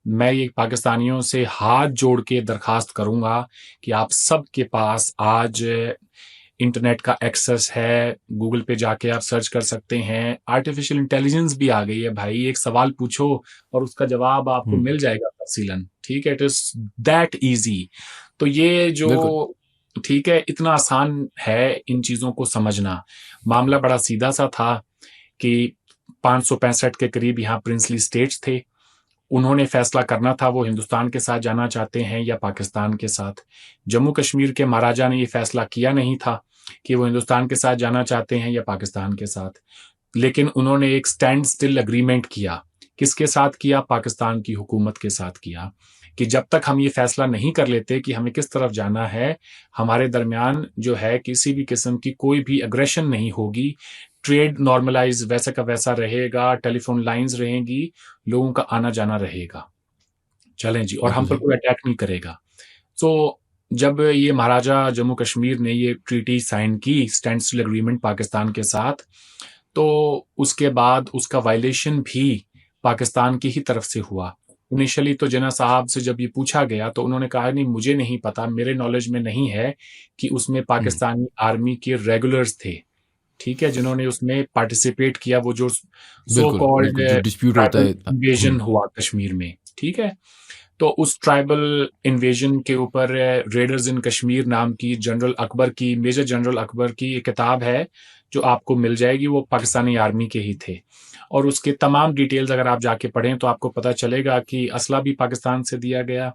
मैं ये पाकिस्तानियों से हाथ जोड़ के दरखास्त करूंगा कि आप सब के पास आज इंटरनेट का एक्सेस है, गूगल पे जाके आप सर्च कर सकते हैं, आर्टिफिशियल इंटेलिजेंस भी आ गई है भाई, एक सवाल पूछो और उसका जवाब आपको मिल जाएगा तफसीलन, ठीक है? It is that easy. तो ये जो, ठीक है, इतना आसान है इन चीजों को समझना। मामला बड़ा सीधा सा था कि 565 के करीब यहाँ प्रिंसली स्टेट्स थे, उन्होंने फैसला करना था वो हिंदुस्तान के साथ जाना चाहते हैं या पाकिस्तान के साथ। जम्मू कश्मीर के महाराजा ने ये फैसला किया नहीं था कि वो हिंदुस्तान के साथ जाना चाहते हैं या पाकिस्तान के साथ, लेकिन उन्होंने एक स्टैंड स्टिल अग्रीमेंट किया। किसके साथ किया? पाकिस्तान की हुकूमत के साथ किया कि जब तक हम ये फैसला नहीं कर लेते कि हमें किस तरफ जाना है, हमारे दरमियान जो है किसी भी किस्म की कोई भी अग्रेशन नहीं होगी, ट्रेड नॉर्मलाइज वैसा का वैसा रहेगा, टेलीफोन लाइंस रहेंगी, लोगों का आना जाना रहेगा, चलें जी, और हम पर कोई अटैक नहीं करेगा। तो जब ये महाराजा जम्मू कश्मीर ने ये ट्रीटी साइन की, स्टैंड स्टिल एग्रीमेंट पाकिस्तान के साथ, तो उसके बाद उसका वायलेशन भी पाकिस्तान की ही तरफ से हुआ। इनिशियली तो जिन्ना साहब से जब ये पूछा गया तो उन्होंने कहा नहीं, मुझे नहीं पता, मेरे नॉलेज में नहीं है कि उसमें पाकिस्तानी आर्मी के रेगुलर्स थे, ठीक है, जिन्होंने उसमें पार्टिसिपेट किया, वो जो सो बिल्कुल कॉल्ड बिल्कुल जो डिस्प्यूट होता ट्राइबल है। इन्वेजन हुआ कश्मीर में, ठीक है। तो उस ट्राइबल इन्वेजन के ऊपर रेडर्स इन कश्मीर नाम की जनरल अकबर की, मेजर जनरल अकबर की एक किताब है जो आपको मिल जाएगी, वो पाकिस्तानी आर्मी के ही थे। और उसके तमाम डिटेल्स अगर आप जाके पढ़ें तो आपको पता चलेगा कि असला भी पाकिस्तान से दिया गया,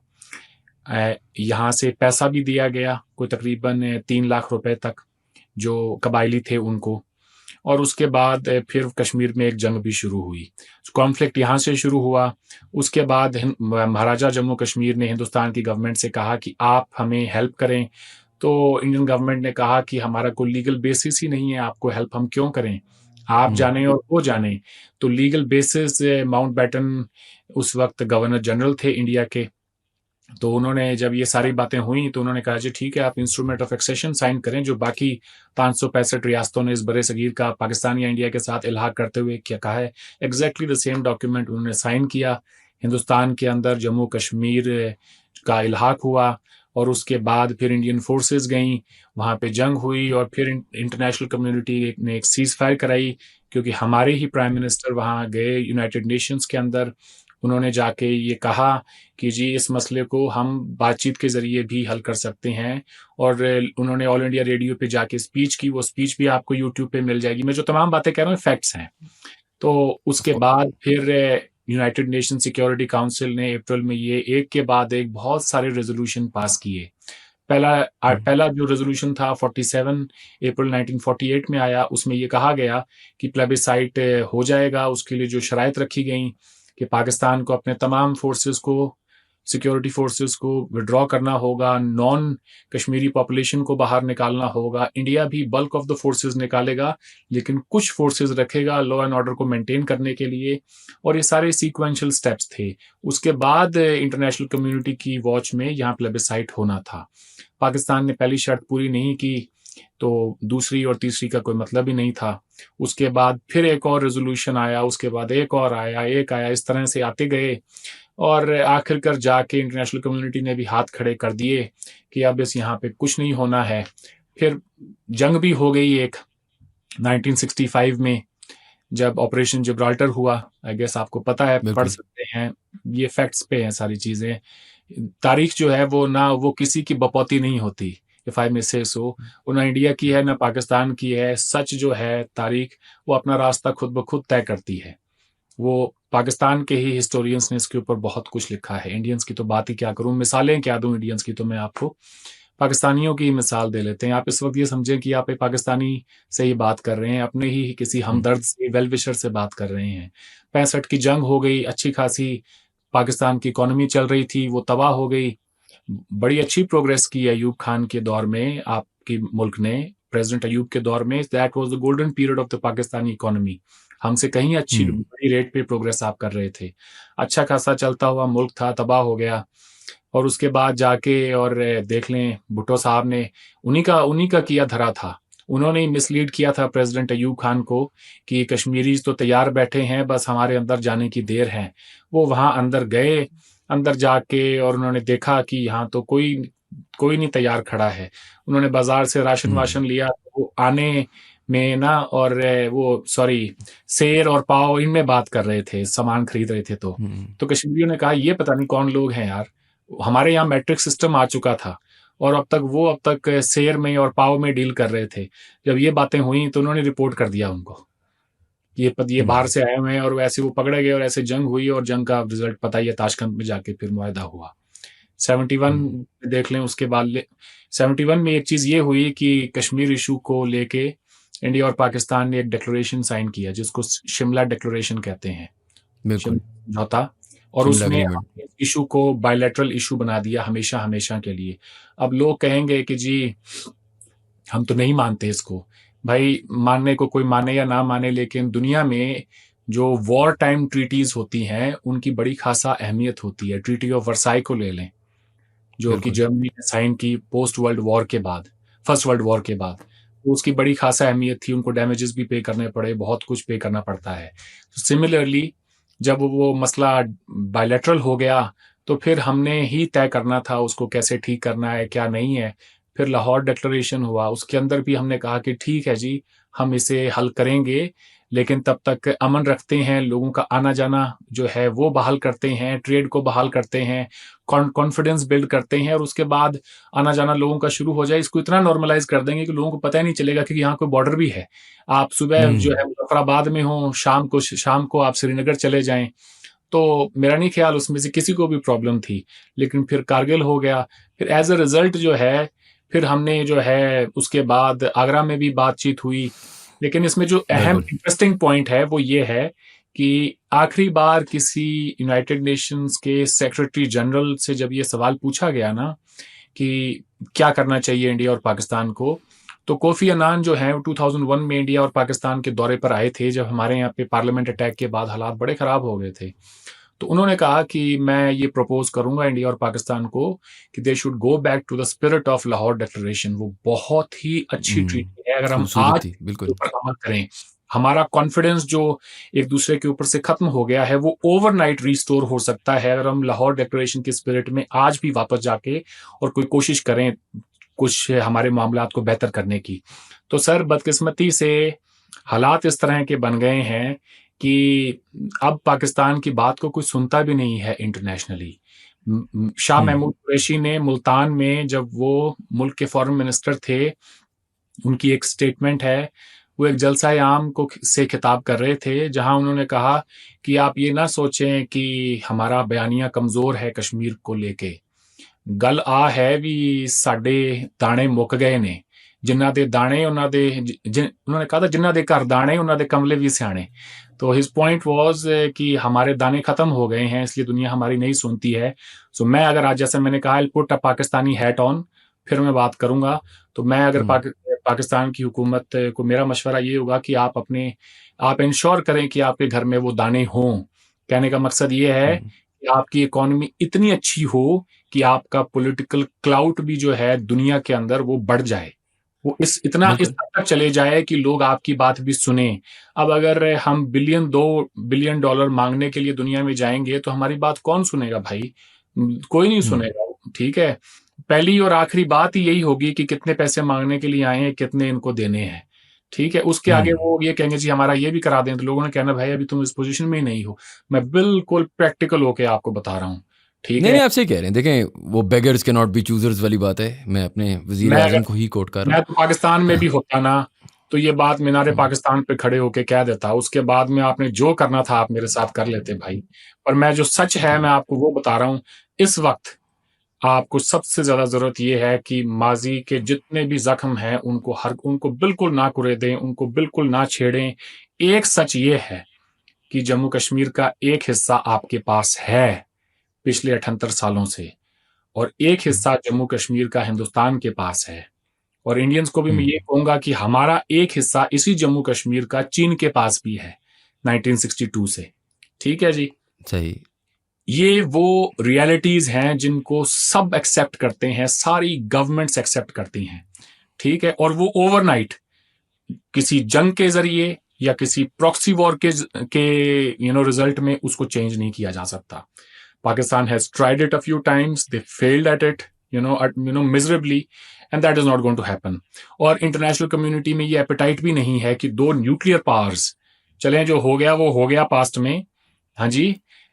यहाँ से पैसा भी दिया गया, कोई तकरीबन 3 लाख रुपए तक जो कबायली थे उनको। और उसके बाद फिर कश्मीर में एक जंग भी शुरू हुई, कॉन्फ्लिक्ट यहाँ से शुरू हुआ। उसके बाद महाराजा जम्मू कश्मीर ने हिंदुस्तान की गवर्नमेंट से कहा कि आप हमें हेल्प करें, तो इंडियन गवर्नमेंट ने कहा कि हमारा कोई लीगल बेसिस ही नहीं है, आपको हेल्प हम क्यों करें, आप जाने और वो जाने। तो लीगल बेसिस माउंट बैटन उस वक्त गवर्नर जनरल थे इंडिया के, तो उन्होंने जब ये सारी बातें हुई तो उन्होंने कहा जी ठीक है, आप इंस्ट्रूमेंट ऑफ एक्सेशन साइन करें, जो बाकी 565 रियासतों ने इस बड़े सगीर का पाकिस्तान या इंडिया के साथ इल्हाक करते हुए क्या कहा है, एग्जैक्टली द सेम डॉक्यूमेंट उन्होंने साइन किया। हिंदुस्तान के अंदर जम्मू कश्मीर का इल्हाक हुआ और उसके बाद फिर इंडियन फोर्सेस गईं, वहाँ पे जंग हुई और फिर इंटरनेशनल कम्युनिटी ने एक सीज फायर कराई, क्योंकि हमारे ही प्राइम मिनिस्टर वहाँ गए यूनाइटेड नेशंस के अंदर। उन्होंने जाके ये कहा कि जी इस मसले को हम बातचीत के ज़रिए भी हल कर सकते हैं। और उन्होंने ऑल इंडिया रेडियो पे जाके स्पीच की, वो स्पीच भी आपको यूट्यूब पे मिल जाएगी। मैं जो तमाम बातें कह रहा हूँ फैक्ट्स हैं। तो उसके बाद फिर यूनाइटेड नेशन सिक्योरिटी काउंसिल ने अप्रैल में ये एक के बाद एक बहुत सारे रेजोल्यूशन पास किए। पहला जो रेजोल्यूशन था 47 अप्रैल 1948 में आया, उसमें ये कहा गया कि प्लेबिसाइट हो जाएगा, उसके लिए जो शराइत रखी गई कि पाकिस्तान को अपने तमाम फोर्सेस को, सिक्योरिटी फोर्सेस को विड्रॉ करना होगा, नॉन कश्मीरी पॉपुलेशन को बाहर निकालना होगा। इंडिया भी बल्क ऑफ द फोर्सेस निकालेगा, लेकिन कुछ फोर्सेस रखेगा लॉ एंड ऑर्डर को मेंटेन करने के लिए। और ये सारे सीक्वेंशियल स्टेप्स थे। उसके बाद इंटरनेशनल कम्युनिटी की वॉच में यहाँ प्लेबिसाइट होना था। पाकिस्तान ने पहली शर्त पूरी नहीं की तो दूसरी और तीसरी का कोई मतलब ही नहीं था। उसके बाद फिर एक और रेजोल्यूशन आया, उसके बाद एक और आया, एक आया, इस तरह से आते गए और आखिरकार जाके इंटरनेशनल कम्युनिटी ने भी हाथ खड़े कर दिए कि अब इस यहाँ पे कुछ नहीं होना है। फिर जंग भी हो गई एक 1965 में, जब ऑपरेशन जिब्राल्टर हुआ। आई गेस आपको पता है, पढ़ सकते हैं, ये फैक्ट्स पे हैं सारी चीज़ें। तारीख जो है वो किसी की बपौती नहीं होती, इफ आई मे से सो। वो ना इंडिया की है ना पाकिस्तान की है। सच जो है तारीख, वो अपना रास्ता खुद ब खुद तय करती है। वो पाकिस्तान के ही हिस्टोरियंस ने इसके ऊपर बहुत कुछ लिखा है। इंडियंस की तो बात ही क्या करूं, मिसालें क्या दूं इंडियंस की, तो मैं आपको पाकिस्तानियों की मिसाल दे लेते हैं। आप इस वक्त ये समझें कि आप एक पाकिस्तानी से ही बात कर रहे हैं, अपने ही किसी हमदर्द से, वेल विशर से बात कर रहे हैं। 65 की जंग हो गई, अच्छी खासी पाकिस्तान की इकोनॉमी चल रही थी, वो तबाह हो गई। बड़ी अच्छी प्रोग्रेस की अयूब खान के दौर में आपके मुल्क ने, प्रेसिडेंट अयूब के दौर में। That was the golden period of the Pakistani economy. हमसे कहीं अच्छी बड़ी रेट पे प्रोग्रेस आप कर रहे थे। अच्छा खासा चलता हुआ मुल्क था, तबाह हो गया। और उसके बाद जाके और देख लें, भुट्टो साहब ने उन्हीं का किया धरा था। उन्होंने ही मिसलीड किया था प्रेसिडेंट अयूब खान को कि कश्मीरीज तो तैयार बैठे हैं, बस हमारे अंदर जाने की देर है। वो वहाँ अंदर गए, अंदर जाके और उन्होंने देखा कि यहाँ तो कोई नहीं तैयार खड़ा है। उन्होंने बाजार से राशन वाशन लिया, वो आने में ना, और वो सेर और पाव इनमें बात कर रहे थे, सामान खरीद रहे थे। तो कश्मीरियों ने कहा ये पता नहीं कौन लोग हैं यार, हमारे यहाँ मैट्रिक सिस्टम आ चुका था और अब तक शेर में और पाव में डील कर रहे थे। जब ये बातें हुई तो उन्होंने रिपोर्ट कर दिया उनको, ये बाहर से आए हुए हैं, और वैसे वो पकड़े गए और ऐसे जंग हुई। और जंग का रिजल्ट पता ही है, ताशकंद में जाके फिर मुआहदा हुआ। 71 देख लें। उसके बाद 71 में एक चीज़ ये हुई कि कश्मीर इशू को लेके इंडिया और पाकिस्तान ने एक डिक्लेरेशन साइन किया, जिसको शिमला डिक्लेरेशन कहते हैं, समझौता। और उसमें इशू को बायलैटरल इशू बना दिया हमेशा के लिए। अब लोग कहेंगे कि जी हम तो नहीं मानते इसको। भाई मानने को कोई माने या ना माने, लेकिन दुनिया में जो वॉर टाइम ट्रीटीज होती हैं उनकी बड़ी खासा अहमियत होती है। ट्रीटी ऑफ वर्साई को ले लें, जो कि जर्मनी ने साइन की फर्स्ट वर्ल्ड वॉर के बाद। तो उसकी बड़ी खासा अहमियत थी, उनको डैमेजेस भी पे करने पड़े, बहुत कुछ पे करना पड़ता है। तो सिमिलरली जब वो मसला बायलैटरल हो गया तो फिर हमने ही तय करना था उसको कैसे ठीक करना है, क्या नहीं है। फिर लाहौर डिक्लेरेशन हुआ, उसके अंदर भी हमने कहा कि ठीक है जी, हम इसे हल करेंगे, लेकिन तब तक अमन रखते हैं, लोगों का आना जाना जो है वो बहाल करते हैं, ट्रेड को बहाल करते हैं, कॉन्फिडेंस बिल्ड करते हैं, और उसके बाद आना जाना लोगों का शुरू हो जाए। इसको इतना नॉर्मलाइज कर देंगे कि लोगों को पता ही नहीं चलेगा कि यहाँ कोई बॉर्डर भी है। आप सुबह जो है मुजफ्फराबाद में हो, शाम को आप श्रीनगर चले जाएं, तो मेरा नहीं ख्याल उसमें से किसी को भी प्रॉब्लम थी। लेकिन फिर कारगिल हो गया, फिर एज अ रिजल्ट जो है, फिर हमने जो है उसके बाद आगरा में भी बातचीत हुई। लेकिन इसमें जो अहम इंटरेस्टिंग पॉइंट है वो ये है कि आखिरी बार किसी यूनाइटेड नेशंस के सेक्रेटरी जनरल से जब ये सवाल पूछा गया ना कि क्या करना चाहिए इंडिया और पाकिस्तान को, तो कोफी अन्नान जो है 2001 में इंडिया और पाकिस्तान के दौरे पर आए थे, जब हमारे यहाँ पे पार्लियामेंट अटैक के बाद हालात बड़े ख़राब हो गए थे। तो उन्होंने कहा कि मैं ये प्रपोज करूंगा इंडिया और पाकिस्तान को कि they should go back to the spirit of Lahore declaration. वो बहुत ही अच्छी ट्रीटी है, अगर हम आज बिल्कुल ऊपर अमल करें, हमारा कॉन्फिडेंस जो एक दूसरे के ऊपर से खत्म हो गया है वो ओवरनाइट रिस्टोर हो सकता है, अगर हम लाहौर डिक्लेरेशन के स्पिरिट में आज भी वापस जाके और कोई कोशिश करें कुछ हमारे मामलात को बेहतर करने की। तो सर, बदकिस्मती से हालात इस तरह के बन गए हैं कि अब पाकिस्तान की बात को कोई सुनता भी नहीं है इंटरनेशनली। शाह महमूद कुरैशी ने मुल्तान में, जब वो मुल्क के फॉरेन मिनिस्टर थे, उनकी एक स्टेटमेंट है, वो एक जलसा आम को से खिताब कर रहे थे, जहां उन्होंने कहा कि आप ये ना सोचें कि हमारा बयानिया कमज़ोर है कश्मीर को लेके। गल आ है भी साडे दाने मुक गए ने, जिन्ना दे दाने उन्होंने कहा था जिन्ना दे घर दाने उन्ना दे कमले भी सियाने। तो हिज पॉइंट वाज कि हमारे दाने खत्म हो गए हैं, इसलिए दुनिया हमारी नहीं सुनती है। सो मैं अगर आज, जैसे मैंने कहा, put a Pakistani hat on, फिर मैं बात करूंगा। तो मैं अगर पाकिस्तान की हुकूमत को मेरा मशवरा ये होगा कि आप इंश्योर करें कि आपके घर में वो दाने हों। कहने का मकसद ये है कि आपकी इकोनॉमी इतनी अच्छी हो कि आपका पॉलिटिकल क्लाउट भी जो है दुनिया के अंदर वो बढ़ जाए, वो इस हद तक चले जाए कि लोग आपकी बात भी सुने। अब अगर हम $2 बिलियन मांगने के लिए दुनिया में जाएंगे तो हमारी बात कौन सुनेगा भाई? कोई नहीं सुनेगा। ठीक है, पहली और आखिरी बात ही यही होगी कि कितने पैसे मांगने के लिए आए हैं, कितने इनको देने हैं। ठीक है, उसके आगे वो ये कहेंगे जी हमारा ये भी करा दें, तो लोगों ने कहना भाई अभी तुम इस पोजीशन में ही नहीं हो। मैं बिल्कुल प्रैक्टिकल होके आपको बता रहा हूँ। ठीक है, नहीं, आप सही कह रहे हैं। देखें, वो beggars can not be choosers वाली बात है। मैं अपने वजीर आजम को ही कोट कर रहा हूँ। मैं तो पाकिस्तान में भी होता ना तो ये बात मीनारे पाकिस्तान पे खड़े होके कह देता। उसके बाद में आपने जो करना था आप मेरे साथ कर लेते भाई। पर मैं जो सच है मैं आपको वो बता रहा हूँ। इस वक्त आपको सबसे ज्यादा जरूरत ये है कि माजी के जितने भी जख्म हैं उनको बिल्कुल ना कुरेदें, उनको बिल्कुल ना छेड़ें। एक सच ये है कि जम्मू कश्मीर का एक हिस्सा आपके पास है पिछले 78 सालों से, और एक हिस्सा जम्मू कश्मीर का हिंदुस्तान के पास है। और इंडियंस को भी मैं ये कहूंगा कि हमारा एक हिस्सा इसी जम्मू कश्मीर का चीन के पास भी है 1962 से। ठीक है जी, सही। ये वो रियलिटीज हैं जिनको सब एक्सेप्ट करते हैं, सारी गवर्नमेंट्स एक्सेप्ट करती हैं। ठीक है, और वो ओवरनाइट किसी जंग के जरिए या किसी प्रॉक्सी वॉर के रिजल्ट में उसको चेंज नहीं किया जा सकता। Pakistan has tried it a few times. They failed at it, miserably, and that is not going to happen. और इंटरनेशनल कम्युनिटी में ये एपेटाइट भी नहीं है कि दो न्यूक्लियर पावर्स चलें, जो हो गया वो हो गया पास्ट में। हाँ जी,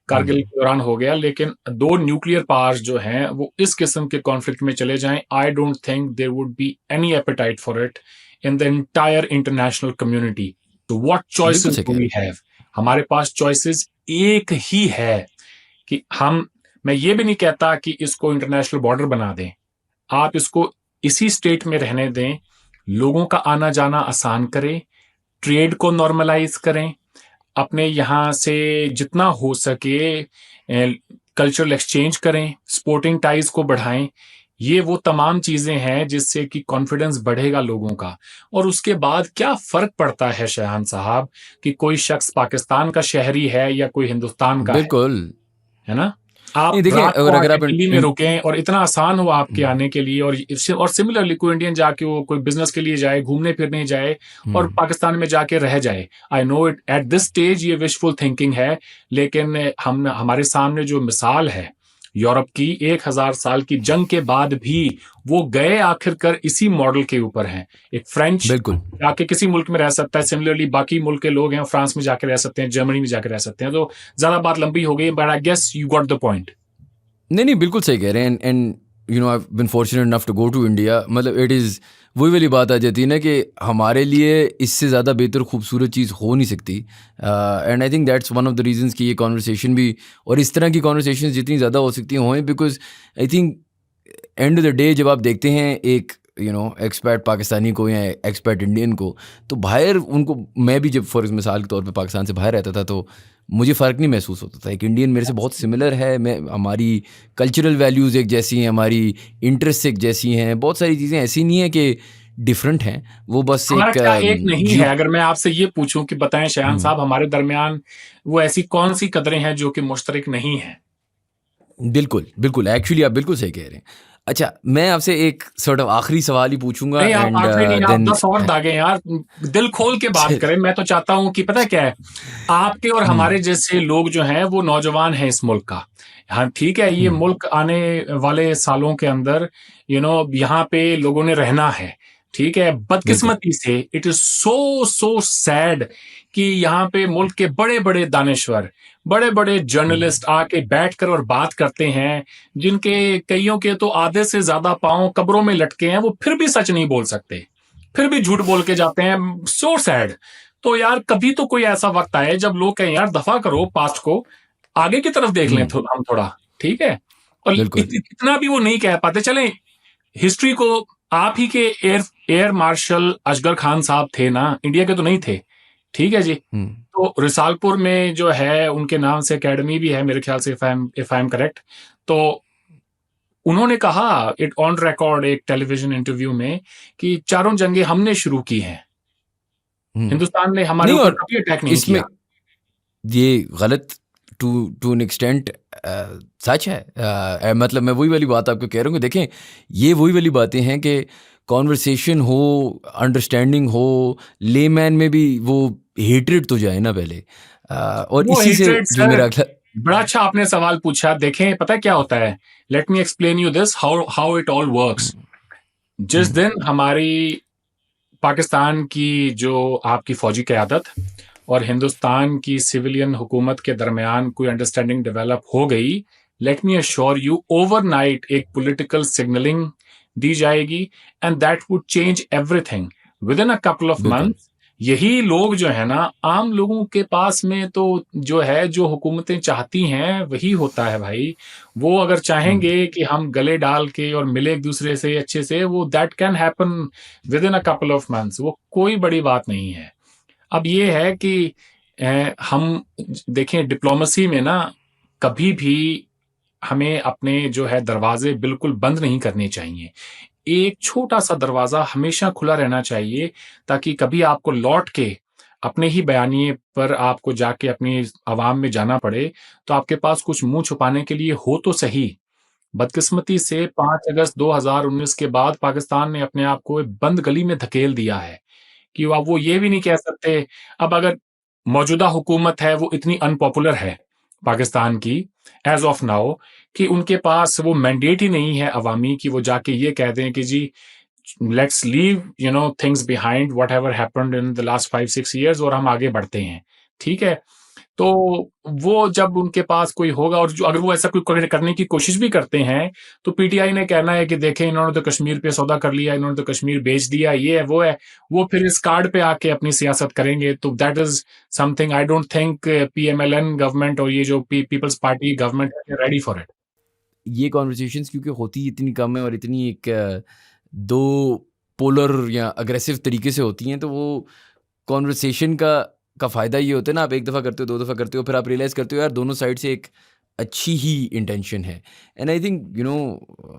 कारगिल के दौरान हो गया, लेकिन दो न्यूक्लियर पावर्स जो हैं वो इस किस्म के कॉन्फ्लिक्ट में चले जाएं। I don't think there would be any appetite for it in the entire international community. तो what choices do we have? हमारे पास चॉइसेस एक ही है कि मैं ये भी नहीं कहता कि इसको इंटरनेशनल बॉर्डर बना दें, आप इसको इसी स्टेट में रहने दें, लोगों का आना जाना आसान करें, ट्रेड को नॉर्मलाइज करें, अपने यहाँ से जितना हो सके कल्चरल एक्सचेंज करें, स्पोर्टिंग टाइज को बढ़ाएं। ये वो तमाम चीजें हैं जिससे कि कॉन्फिडेंस बढ़ेगा लोगों का। और उसके बाद क्या फर्क पड़ता है शाहान साहब कि कोई शख्स पाकिस्तान का शहरी है या कोई हिंदुस्तान का बिल्कुल है ना? आप अगर आप दिल्ली में रुकें और इतना आसान हो आपके आने के लिए, और सिमिलरली कोई इंडियन जाके वो कोई बिजनेस के लिए जाए, घूमने फिरने जाए और पाकिस्तान में जाके रह जाए। I know it at this stage ये विशफुल थिंकिंग है, लेकिन हमारे सामने जो मिसाल है यूरोप की 1000 साल की जंग के बाद भी वो गए आखिरकार इसी मॉडल के ऊपर हैं। एक फ्रेंच बिल्कुल जाके किसी मुल्क में रह सकता है, सिमिलरली बाकी मुल्क के लोग हैं फ्रांस में जाके रह सकते हैं, जर्मनी में जाके रह सकते हैं। तो ज्यादा बात लंबी हो गई, but I guess you got the point. नहीं बिल्कुल सही कह रहे हैं। And you know I have been fortunate enough to go to India. मतलब इट इज़ वही वाली बात आ जाती है ना कि हमारे लिए इससे ज़्यादा बेहतर खूबसूरत चीज़ हो नहीं सकती। And I think that's one of the reasons कि ये कॉन्वर्सेशन भी और इस तरह की कॉन्वर्सेशन जितनी ज़्यादा हो सकती हों, because I think end of the day जब आप देखते हैं एक एक्सपैट पाकिस्तानी को या एक्सपैट इंडियन को, तो बाहर उनको, मैं भी जब फॉर मिसाल के तौर पे पाकिस्तान से बाहर रहता था तो मुझे फ़र्क नहीं महसूस होता था। एक इंडियन मेरे से बहुत सिमिलर है, मैं हमारी कल्चरल वैल्यूज़ एक जैसी हैं, हमारी इंटरेस्ट एक जैसी हैं, बहुत सारी चीज़ें ऐसी नहीं है कि डिफरेंट हैं, वो बस हमारा एक क्या एक नहीं है? अगर मैं आपसे ये पूछूं कि बताएं शयान साहब, हमारे दरमियान वो ऐसी कौन सी कदरें हैं जो कि मुश्तरक नहीं है? बिल्कुल एक्चुअली आप बिल्कुल सही कह रहे हैं। अच्छा, मैं आपसे एक सॉर्ट ऑफ आखिरी सवाल ही पूछूंगा नहीं, आप एंड आखिरी नहीं, आप देन 10 और दागे यार, दिल खोल के बात करें। मैं तो चाहता हूं कि पता है क्या है, आपके और हमारे जैसे लोग जो हैं वो नौजवान हैं इस मुल्क का। हाँ ठीक है, ये मुल्क आने वाले सालों के अंदर यहाँ पे लोगों ने रहना है, ठीक है। बदकिस्मती से इट इज सो सैड कि यहाँ पे मुल्क के बड़े बड़े दानिश्वर, बड़े बड़े जर्नलिस्ट आके बैठकर और बात करते हैं, जिनके कईयों के तो आधे से ज्यादा पांव कब्रों में लटके हैं, वो फिर भी सच नहीं बोल सकते, फिर भी झूठ बोल के जाते हैं। So sad. तो यार कभी तो कोई ऐसा वक्त आए जब लोग कहें यार दफा करो पास्ट को, आगे की तरफ देख लें हम थोड़ा, ठीक है। और इतना भी वो नहीं कह पाते। चलें हिस्ट्री को, आप ही के एयर मार्शल असगर खान साहब थे ना, इंडिया के तो नहीं थे, ठीक है जी। तो रिसालपुर में जो है उनके नाम से एकेडमी भी है मेरे ख्याल से, इफ आई एम करेक्ट। तो उन्होंने कहा इट ऑन रिकॉर्ड एक टेलीविजन इंटरव्यू में कि चारों जंगें हमने शुरू की हैं, हिंदुस्तान ने हमारे ऊपर कभी अटैक नहीं इसमें किया। ये गलत टू एन एक्सटेंट सच है। मतलब मैं वही वाली बात आपको कह रहा हूँ कि देखें, ये वही वाली बातें हैं कि कॉन्वर्सेशन हो, अंडरस्टैंडिंग हो, लेमैन में भी वो हेट्रेड तो जाए ना पहले। और इसी से जो मेरा अगला, बड़ा अच्छा आपने सवाल पूछा। देखें पता है क्या होता है, let me explain you this how it all works. जिस दिन हमारी पाकिस्तान की जो आपकी फौजी क़यादत और हिंदुस्तान की सिविलियन हुकूमत के दरमियान कोई अंडरस्टैंडिंग डेवलप हो गई, let me assure you overnight एक पॉलिटिकल सिग्नलिंग दी जाएगी and that would change everything with in a couple of months. यही लोग जो है ना, आम लोगों के पास में तो जो है, जो हुकूमतें चाहती हैं वही होता है भाई। वो अगर चाहेंगे कि हम गले डाल के और मिले एक दूसरे से अच्छे से, वो that can happen with in a couple of months, वो कोई बड़ी बात नहीं है। अब ये है कि हम देखें डिप्लोमेसी में ना, कभी भी हमें अपने जो है दरवाजे बिल्कुल बंद नहीं करने चाहिए। एक छोटा सा दरवाजा हमेशा खुला रहना चाहिए, ताकि कभी आपको लौट के अपने ही बयानिए पर आपको जाके अपनी आवाम में जाना पड़े तो आपके पास कुछ मुंह छुपाने के लिए हो तो सही। बदकिस्मती से 5 अगस्त 2019 के बाद पाकिस्तान ने अपने आप को एक बंद गली में धकेल दिया है कि अब वो ये भी नहीं कह सकते। अब अगर मौजूदा हुकूमत है वो इतनी अनपॉपुलर है पाकिस्तान की एज ऑफ नाउ, कि उनके पास वो मैंडेट ही नहीं है अवामी की वो जाके ये कह दें कि जी let's leave things behind whatever happened in the last 5-6 years और हम आगे बढ़ते हैं, ठीक है। तो वो जब उनके पास कोई होगा, और जो अगर वो ऐसा कोई करने की कोशिश भी करते हैं तो पीटीआई ने कहना है कि देखें इन्होंने तो कश्मीर पे सौदा कर लिया, इन्होंने तो कश्मीर बेच दिया, ये है वो है। वो फिर इस कार्ड पे आके अपनी सियासत करेंगे। तो that is something I don't think PMLN government और ये जो पीपल्स पार्टी गवर्नमेंट है रेडी फॉर इट। ये कॉन्वर्सेशंस क्योंकि होती इतनी कम है और इतनी एक दो पोलर या अग्रेसिव तरीके से होती हैं, तो वो कॉन्वर्सेशन का फ़ायदा ये होता है ना, आप एक दफ़ा करते हो, 2 दफ़ा करते हो, फिर आप रियलाइज़ करते हो यार दोनों साइड से एक अच्छी ही इंटेंशन है। And I think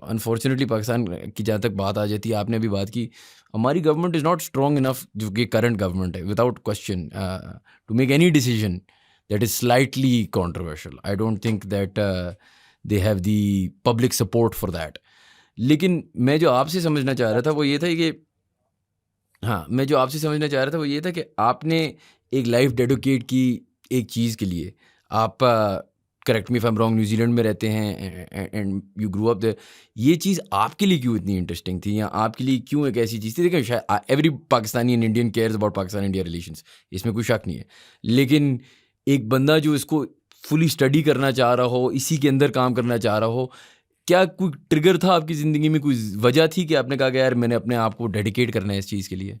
unfortunately Pakistan की जहाँ तक बात आ जाती है, आपने अभी बात की, हमारी government is not strong enough, जो कि करंट गवर्नमेंट है, without question to make any decision that is slightly controversial. I don't think that they have the public support for that. लेकिन मैं जो आपसे समझना चाह रहा था वो ये था कि मैं जो आपसे समझना चाह रहा था वो ये था कि आपने एक लाइफ डेडिकेट की एक चीज़ के लिए, आप correct me if I am wrong, New Zealand में रहते हैं and you grew up there, ये चीज़ आपके लिए क्यों इतनी इंटरेस्टिंग थी, या आपके लिए क्यों एक ऐसी चीज़ थी? देखिए शायद every Pakistani and Indian cares about Pakistan India relations, इसमें कोई शक नहीं है, लेकिन एक बंदा जो इसको फुली स्टडी करना चाह रहा हो, इसी के अंदर काम करना चाह रहा हो, क्या कोई ट्रिगर था आपकी ज़िंदगी में, कोई वजह थी कि आपने कहा कि यार मैंने अपने आप को डेडिकेट करना है इस चीज़ के लिए?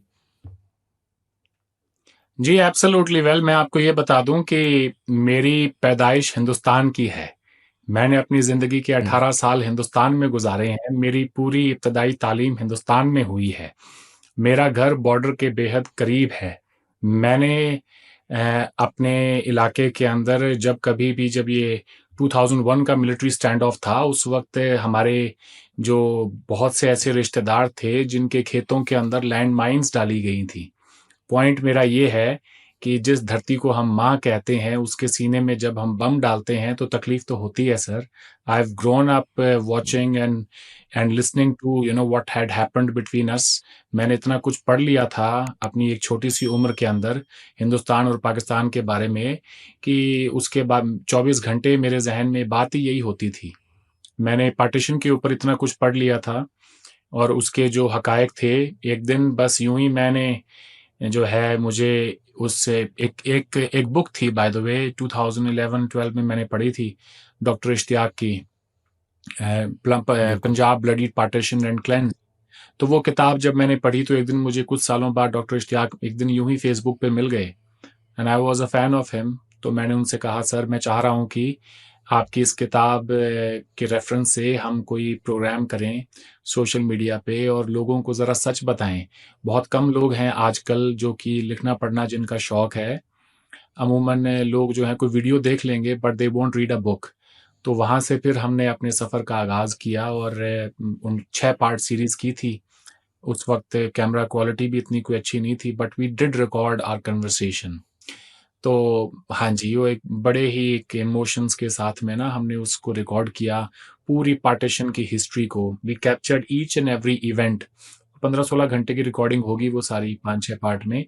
जी, एब्सोल्युटली वेल, मैं आपको ये बता दूं कि मेरी पैदाइश हिंदुस्तान की है। मैंने अपनी ज़िंदगी के 18 साल हिंदुस्तान में गुजारे हैं। मेरी पूरी इब्तदाई तालीम हिंदुस्तान में हुई है। मेरा घर बॉर्डर के बेहद करीब है। मैंने अपने इलाके के अंदर जब ये 2001 का मिलिट्री स्टैंड ऑफ था, उस वक्त हमारे जो बहुत से ऐसे रिश्तेदार थे जिनके खेतों के अंदर लैंड माइन्स डाली गई थी। पॉइंट मेरा ये है कि जिस धरती को हम माँ कहते हैं, उसके सीने में जब हम बम डालते हैं तो तकलीफ तो होती है sir. I have grown up watching and listening to what had happened between us. मैंने इतना कुछ पढ़ लिया था अपनी एक छोटी सी उम्र के अंदर हिंदुस्तान और पाकिस्तान के बारे में कि उसके बाद 24 घंटे मेरे जहन में बात ही यही होती थी। मैंने पार्टीशन के ऊपर इतना कुछ पढ़ लिया था और उसके जो हकायक थे, एक दिन बस यूं ही मैंने जो है मुझे उससे एक बुक थी बाय द वे 2011-12 में मैंने पढ़ी थी डॉक्टर इश्तियाक की Punjab bloody partition and cleanse. तो वो किताब जब मैंने पढ़ी तो एक दिन मुझे कुछ सालों बाद डॉक्टर इश्तियाक एक दिन यूं ही फेसबुक पे मिल गए and I was a fan of him. तो मैंने उनसे कहा सर मैं चाह रहा हूँ कि आपकी इस किताब के रेफरेंस से हम कोई प्रोग्राम करें सोशल मीडिया पे और लोगों को ज़रा सच बताएं। बहुत कम लोग हैं आजकल जो कि लिखना पढ़ना जिनका शौक है। अमूमन लोग जो हैं कोई वीडियो देख लेंगे but they won't read a book. तो वहाँ से फिर हमने अपने सफ़र का आगाज़ किया और उन 6 पार्ट सीरीज़ की थी। उस वक्त कैमरा क्वालिटी भी इतनी कोई अच्छी नहीं थी but we did record our conversation. तो हाँ जी, वो एक बड़े ही एक इमोशंस के साथ में ना हमने उसको रिकॉर्ड किया, पूरी पार्टीशन की हिस्ट्री को। We captured each and every event. 15-16 घंटे की रिकॉर्डिंग होगी वो सारी 5-6 पार्ट में।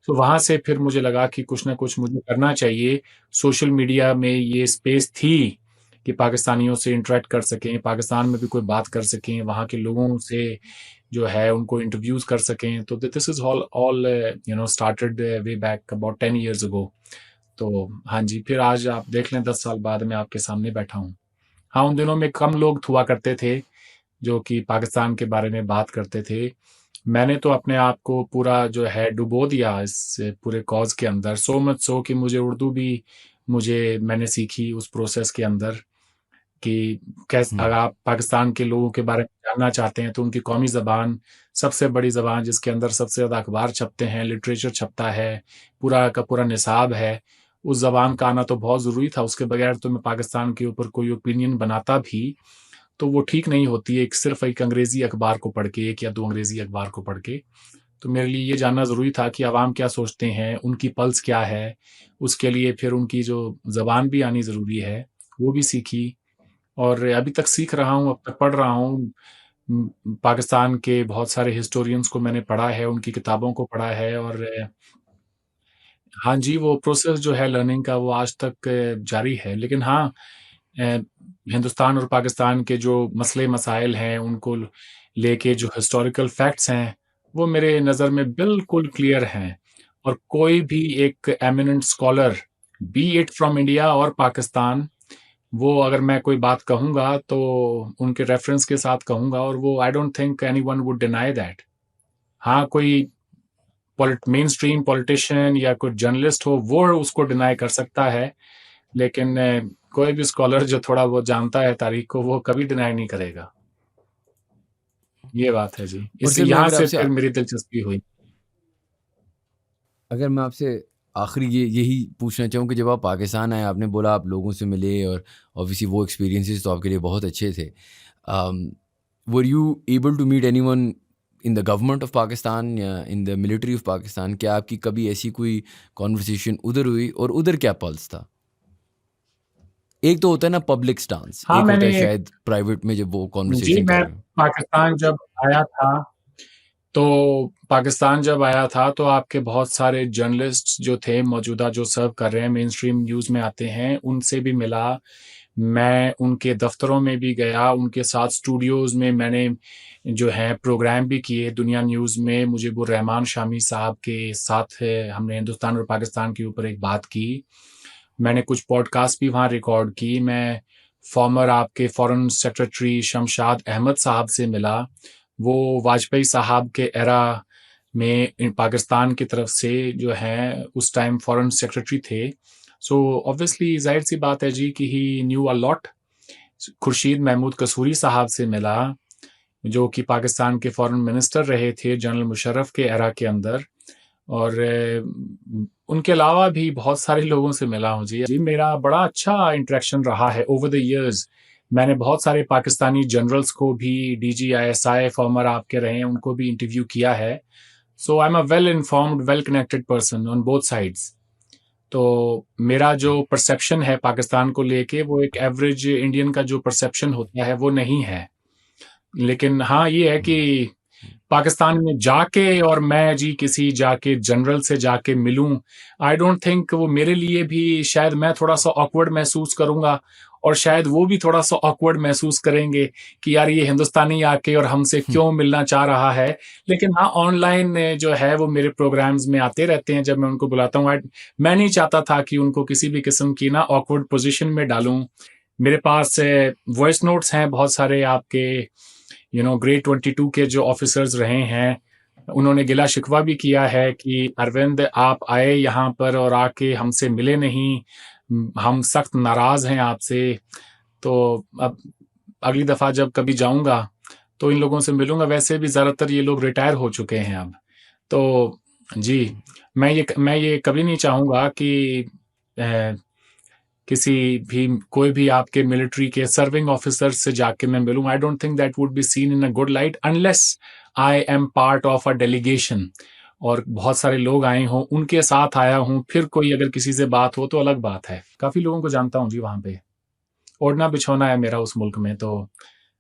तो वहाँ से फिर मुझे लगा कि कुछ ना कुछ मुझे करना चाहिए। सोशल मीडिया में ये स्पेस थी कि पाकिस्तानियों से इंटरेक्ट कर सकें, पाकिस्तान में भी कोई बात कर सकें, वहाँ के लोगों से जो है उनको इंटरव्यूज़ कर सकें। तो this is all started way back about 10 years ago. तो हाँ जी, फिर आज आप देख लें 10 साल बाद मैं आपके सामने बैठा हूँ। हाँ, उन दिनों में कम लोग हुआ करते थे जो कि पाकिस्तान के बारे में बात करते थे। मैंने तो अपने आप को पूरा जो है डुबो दिया इस पूरे कॉज़ के अंदर, सो मच सो कि मुझे उर्दू भी मैंने सीखी उस प्रोसेस के अंदर कि अगर आप पाकिस्तान के लोगों के बारे में जानना चाहते हैं तो उनकी कौमी ज़बान सबसे बड़ी ज़बान जिसके अंदर सबसे ज़्यादा अखबार छपते हैं, लिटरेचर छपता है, पूरा का पूरा निसाब है, उस ज़बान का आना तो बहुत ज़रूरी था। उसके बगैर तो मैं पाकिस्तान के ऊपर कोई ओपिनियन बनाता भी तो वो ठीक नहीं होती है सिर्फ एक अंग्रेज़ी अखबार को पढ़ के, 1 या 2 अंग्रेज़ी अखबार को पढ़ के। तो मेरे लिए ये जानना ज़रूरी था कि अवाम क्या सोचते हैं, उनकी पल्स क्या है, उसके लिए फिर उनकी जो ज़बान भी आनी ज़रूरी है, वो भी सीखी और अभी तक सीख रहा हूँ, अब तक पढ़ रहा हूँ। पाकिस्तान के बहुत सारे हिस्टोरियंस को मैंने पढ़ा है, उनकी किताबों को पढ़ा है और हाँ जी, वो प्रोसेस जो है लर्निंग का वो आज तक जारी है। लेकिन हाँ, हिंदुस्तान और पाकिस्तान के जो मसले मसाइल हैं, उनको लेके जो हिस्टोरिकल फैक्ट्स हैं, वो मेरे नज़र में बिल्कुल क्लियर हैं और कोई भी एक eminent scholar, B it from India और पाकिस्तान, वो अगर मैं कोई बात कहूँगा तो उनके रेफरेंस के साथ कहूँगा और वो आई don't think anyone would deny that. हाँ, कोई मेन स्ट्रीम पॉलिटिशियन या कोई जर्नलिस्ट हो वो उसको डिनाई कर सकता है, लेकिन कोई भी स्कॉलर जो थोड़ा बहुत जानता है तारीख को वो कभी डिनाई नहीं करेगा। ये बात है जी। और इससे सर मैं यहाँ अगर से आपसे फिर मेरी दिलचस्पी हुई। अगर मैं आपसे आखिरी यही पूछना चाहूँ कि जब आप पाकिस्तान आए, आपने बोला आप लोगों से मिले और ऑब्वियसली वो एक्सपीरियंसेस तो आपके लिए बहुत अच्छे थे। Were you able to meet anyone in the government of Pakistan या in the military of Pakistan? क्या आपकी कभी ऐसी कोई कॉन्वर्सेशन उधर हुई और उधर क्या पल्स था? एक तो होता है ना पब्लिक स्टांस, हाँ, एक होता है मैंने शायद प्राइवेट में जब वो जी, कॉन्वर्सेशन कर मैं रहे हो। पाकिस्तान जब आया था तो पाकिस्तान जब आया था तो आपके बहुत सारे जर्नलिस्ट्स जो थे मौजूदा, जो सर्व कर रहे हैं, मेन स्ट्रीम न्यूज़ में आते हैं, उनसे भी मिला। मैं उनके दफ्तरों में भी गया, उनके साथ स्टूडियोज़ में मैंने जो है प्रोग्राम भी किए। दुनिया न्यूज़ में मुजीबुर रहमान शामी साहब के साथ हमने हिंदुस्तान और पाकिस्तान के ऊपर एक बात की। मैंने कुछ पॉडकास्ट भी वहाँ रिकॉर्ड की। मैं फॉर्मर आपके फॉरेन सेक्रेटरी शमशाद अहमद साहब से मिला। वो वाजपेयी साहब के एरा में पाकिस्तान की तरफ से जो है उस टाइम फॉरेन सेक्रेटरी थे। सो ऑब्वियसली जाहिर सी बात है जी कि he knew a lot. Khurshid Mahmud Kasuri साहब से मिला, जो कि पाकिस्तान के फॉरेन मिनिस्टर रहे थे जनरल मुशर्रफ के एरा के अंदर। और उनके अलावा भी बहुत सारे लोगों से मिला हूँ जी। मेरा बड़ा अच्छा इंटरेक्शन रहा है ओवर द इयर्स। मैंने बहुत सारे पाकिस्तानी जनरल्स को भी, DGISI फॉर्मर आपके रहे हैं, उनको भी इंटरव्यू किया है। So I am a well informed, well connected person on both sides. तो मेरा जो परसेप्शन है पाकिस्तान को लेके, वो एक एवरेज इंडियन का जो परसेप्शन होता है वो नहीं है। लेकिन हाँ, ये है कि पाकिस्तान में जाके और मैं जी किसी जाके जनरल से जाके मिलूं, आई डोंट थिंक वो मेरे लिए भी, शायद मैं थोड़ा सा ऑकवर्ड महसूस करूंगा और शायद वो भी थोड़ा सा ऑकवर्ड महसूस करेंगे कि यार ये हिंदुस्तानी आके और हमसे क्यों मिलना चाह रहा है। लेकिन हाँ, ऑनलाइन जो है वो मेरे प्रोग्राम्स में आते रहते हैं जब मैं उनको बुलाता हूँ। मैं नहीं चाहता था कि उनको किसी भी किस्म की ना ऑकवर्ड पोजीशन में डालूं। मेरे पास वॉइस नोट्स हैं बहुत सारे आपके, ग्रेड 22 के जो ऑफिसर्स रहे हैं, उन्होंने गिला शिकवा भी किया है कि अरविंद आप आए यहाँ पर और आके हमसे मिले नहीं, हम सख्त नाराज़ हैं आपसे। तो अब अगली दफ़ा जब कभी जाऊँगा तो इन लोगों से मिलूँगा। वैसे भी ज़्यादातर ये लोग रिटायर हो चुके हैं अब। तो जी, मैं ये कभी नहीं चाहूँगा कि किसी भी, कोई भी आपके मिलिट्री के सर्विंग ऑफिसर से जाके मैं मिलूं। आई don't think that would be seen in a good light unless I am part of a delegation और बहुत सारे लोग आए हों, उनके साथ आया हूं, फिर कोई अगर किसी से बात हो तो अलग बात है। काफ़ी लोगों को जानता हूं जी वहाँ पे, ओढ़ना बिछौना है मेरा उस मुल्क में, तो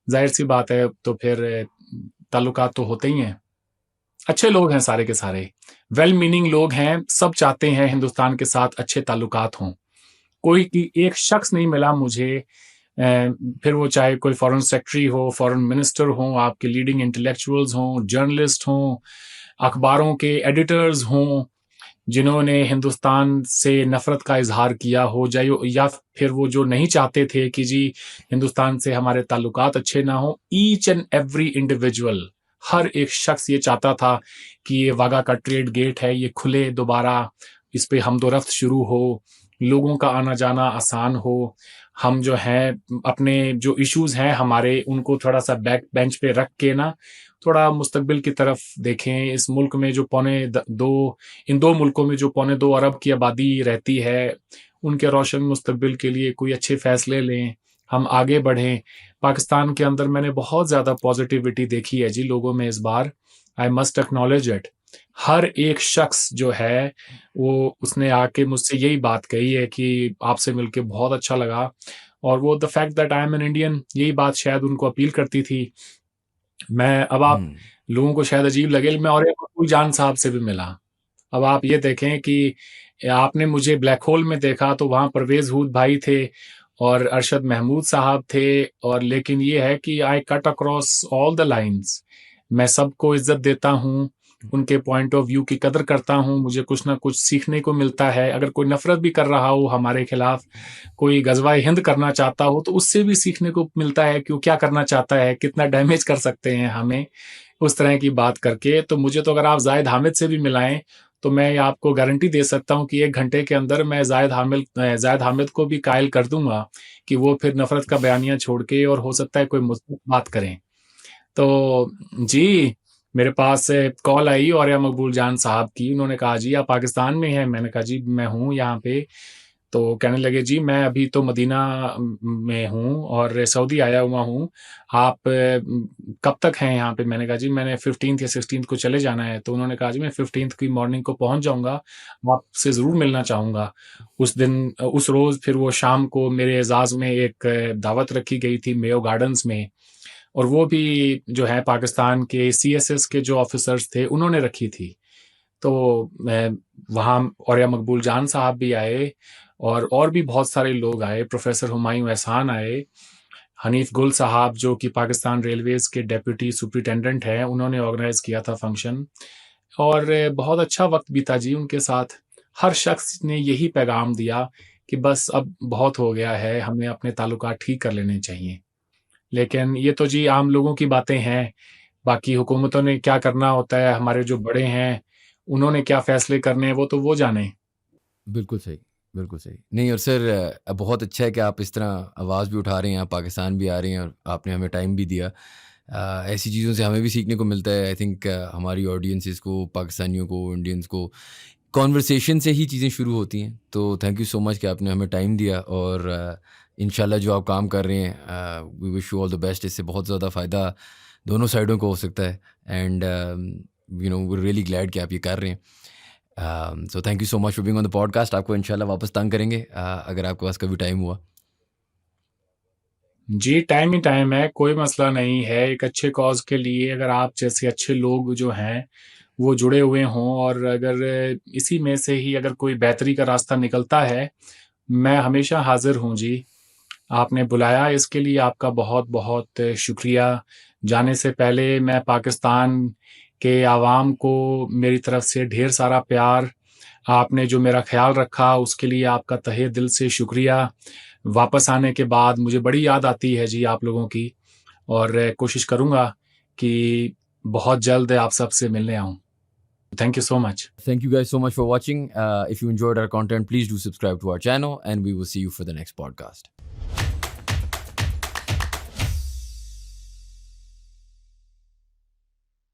जाहिर सी बात है, तो फिर ताल्लुकात तो होते ही हैं। अच्छे लोग हैं सारे के सारे, वेल मीनिंग लोग हैं, सब चाहते हैं हिंदुस्तान के साथ अच्छे ताल्लुकात हों। कोई की एक शख्स नहीं मिला मुझे, फिर वो चाहे कोई फॉरेन सेक्रेटरी हो, फॉरेन मिनिस्टर हो, आपके लीडिंग इंटेलेक्चुअल्स हों, जर्नलिस्ट हों, अखबारों के एडिटर्स हों, जिन्होंने हिंदुस्तान से नफरत का इजहार किया हो, या फिर वो जो नहीं चाहते थे कि जी हिंदुस्तान से हमारे ताल्लुकात अच्छे ना हो। ईच एंड एवरी इंडिविजुअल, हर एक शख्स ये चाहता था कि ये वाघा का ट्रेड गेट है, ये खुले दोबारा, इस पे हमदोरफ्त शुरू हो, लोगों का आना जाना आसान हो, हम जो हैं अपने जो इश्यूज हैं हमारे, उनको थोड़ा सा बैक बेंच पे रख के ना थोड़ा मुस्तकबिल की तरफ देखें। इस मुल्क में जो इन दो मुल्कों में जो 2.25 अरब की आबादी रहती है, उनके रोशन मुस्तकबिल के लिए कोई अच्छे फैसले लें, हम आगे बढ़ें। पाकिस्तान के अंदर मैंने बहुत ज़्यादा पॉजिटिविटी देखी है जी लोगों में इस बार, आई मस्ट एक्नॉलेज इट। हर एक शख्स जो है वो, उसने आके मुझसे यही बात कही है कि आपसे मिलके बहुत अच्छा लगा, और वो the fact that I am an Indian, यही बात शायद उनको अपील करती थी। मैं अब आप लोगों को शायद अजीब लगे, मैं और मकबूल जान साहब से भी मिला। अब आप ये देखें कि आपने मुझे ब्लैक होल में देखा तो वहाँ परवेज हूद भाई थे और अरशद महमूद साहब थे, और लेकिन ये है कि I cut across all the lines. मैं सबको इज्जत देता हूँ, उनके पॉइंट ऑफ व्यू की कदर करता हूँ, मुझे कुछ ना कुछ सीखने को मिलता है। अगर कोई नफरत भी कर रहा हो हमारे खिलाफ, कोई गजवा हिंद करना चाहता हो, तो उससे भी सीखने को मिलता है कि वो क्या करना चाहता है, कितना डैमेज कर सकते हैं हमें उस तरह की बात करके। तो मुझे तो अगर आप जाहिद हामिद से भी मिलाएं तो मैं आपको गारंटी दे सकता हूं कि 1 घंटे के अंदर मैं जाहिद हामिद को भी कायल कर दूंगा कि वो फिर नफरत का बयानिया छोड़ के, और हो सकता है कोई मुझसे बात करें। तो जी, मेरे पास कॉल आई और या मकबूल जान साहब की, उन्होंने कहा जी आप पाकिस्तान में हैं? मैंने कहा जी मैं हूँ यहाँ पे। तो कहने लगे जी मैं अभी तो मदीना में हूँ और सऊदी आया हुआ हूँ, आप कब तक हैं यहाँ पे? मैंने कहा जी मैंने 15th या 16th को चले जाना है। तो उन्होंने कहा जी मैं 15th की मॉर्निंग को पहुँच जाऊँगा, आपसे ज़रूर मिलना चाहूँगा। उस दिन, उस रोज़ फिर वो शाम को मेरे एजाज़ में एक दावत रखी गई थी मेयो गार्डन्स में, और वो भी जो है पाकिस्तान के CSS के जो ऑफिसर्स थे उन्होंने रखी थी। तो वहाँ औरिया मकबूल जान साहब भी आए और भी बहुत सारे लोग आए, प्रोफेसर हुमायूं एहसान आए, हनीफ गुल साहब जो कि पाकिस्तान रेलवेज़ के डेप्यूटी सुपरिटेंडेंट हैं, उन्होंने ऑर्गेनाइज़ किया था फंक्शन और बहुत अच्छा वक़्त बीता जी उनके साथ। हर शख्स ने यही पैगाम दिया कि बस अब बहुत हो गया है, हमें अपने ताल्लुकात ठीक कर लेने चाहिए। लेकिन ये तो जी आम लोगों की बातें हैं, बाकी हुकूमतों ने क्या करना होता है, हमारे जो बड़े हैं, उन्होंने क्या फ़ैसले करने हैं, वो तो वो जाने। बिल्कुल सही, बिल्कुल सही। नहीं और सर बहुत अच्छा है कि आप इस तरह आवाज़ भी उठा रहे हैं, आप पाकिस्तान भी आ रहे हैं और आपने हमें टाइम भी दिया। ऐसी चीज़ों से हमें भी सीखने को मिलता है। आई थिंक हमारी ऑडियंसेस को, पाकिस्तानियों को, इंडियंस को कॉन्वर्सेशन से ही चीज़ें शुरू होती हैं। तो थैंक यू सो मच कि आपने हमें टाइम दिया और इंशाल्लाह जो आप काम कर रहे हैं we wish you all the best. इससे बहुत ज़्यादा फ़ायदा दोनों साइडों को हो सकता है and you know we are really glad कि आप ये कर रहे हैं। So thank you so much for being on the podcast. आपको इंशाल्लाह वापस तंग करेंगे अगर आपके पास कभी टाइम हुआ। जी, टाइम ही टाइम है, कोई मसला नहीं है। एक अच्छे कॉज़ के लिए अगर आप जैसे अच्छे लोग जो हैं, वो जुड़े हुए हों और अगर इसी में से ही अगर कोई बेहतरी का रास्ता निकलता है, मैं हमेशा हाज़िर हूँ जी। आपने बुलाया इसके लिए आपका बहुत-बहुत शुक्रिया। जाने से पहले मैं पाकिस्तान के आवाम को मेरी तरफ से ढेर सारा प्यार, आपने जो मेरा ख़्याल रखा उसके लिए आपका तहे दिल से शुक्रिया। वापस आने के बाद मुझे बड़ी याद आती है जी आप लोगों की और कोशिश करूँगा कि बहुत जल्द आप सबसे मिलने आऊँ। Thank you so much. Thank you guys so much for watching. If you enjoyed our content, please do subscribe to our channel and we will see you for the next podcast.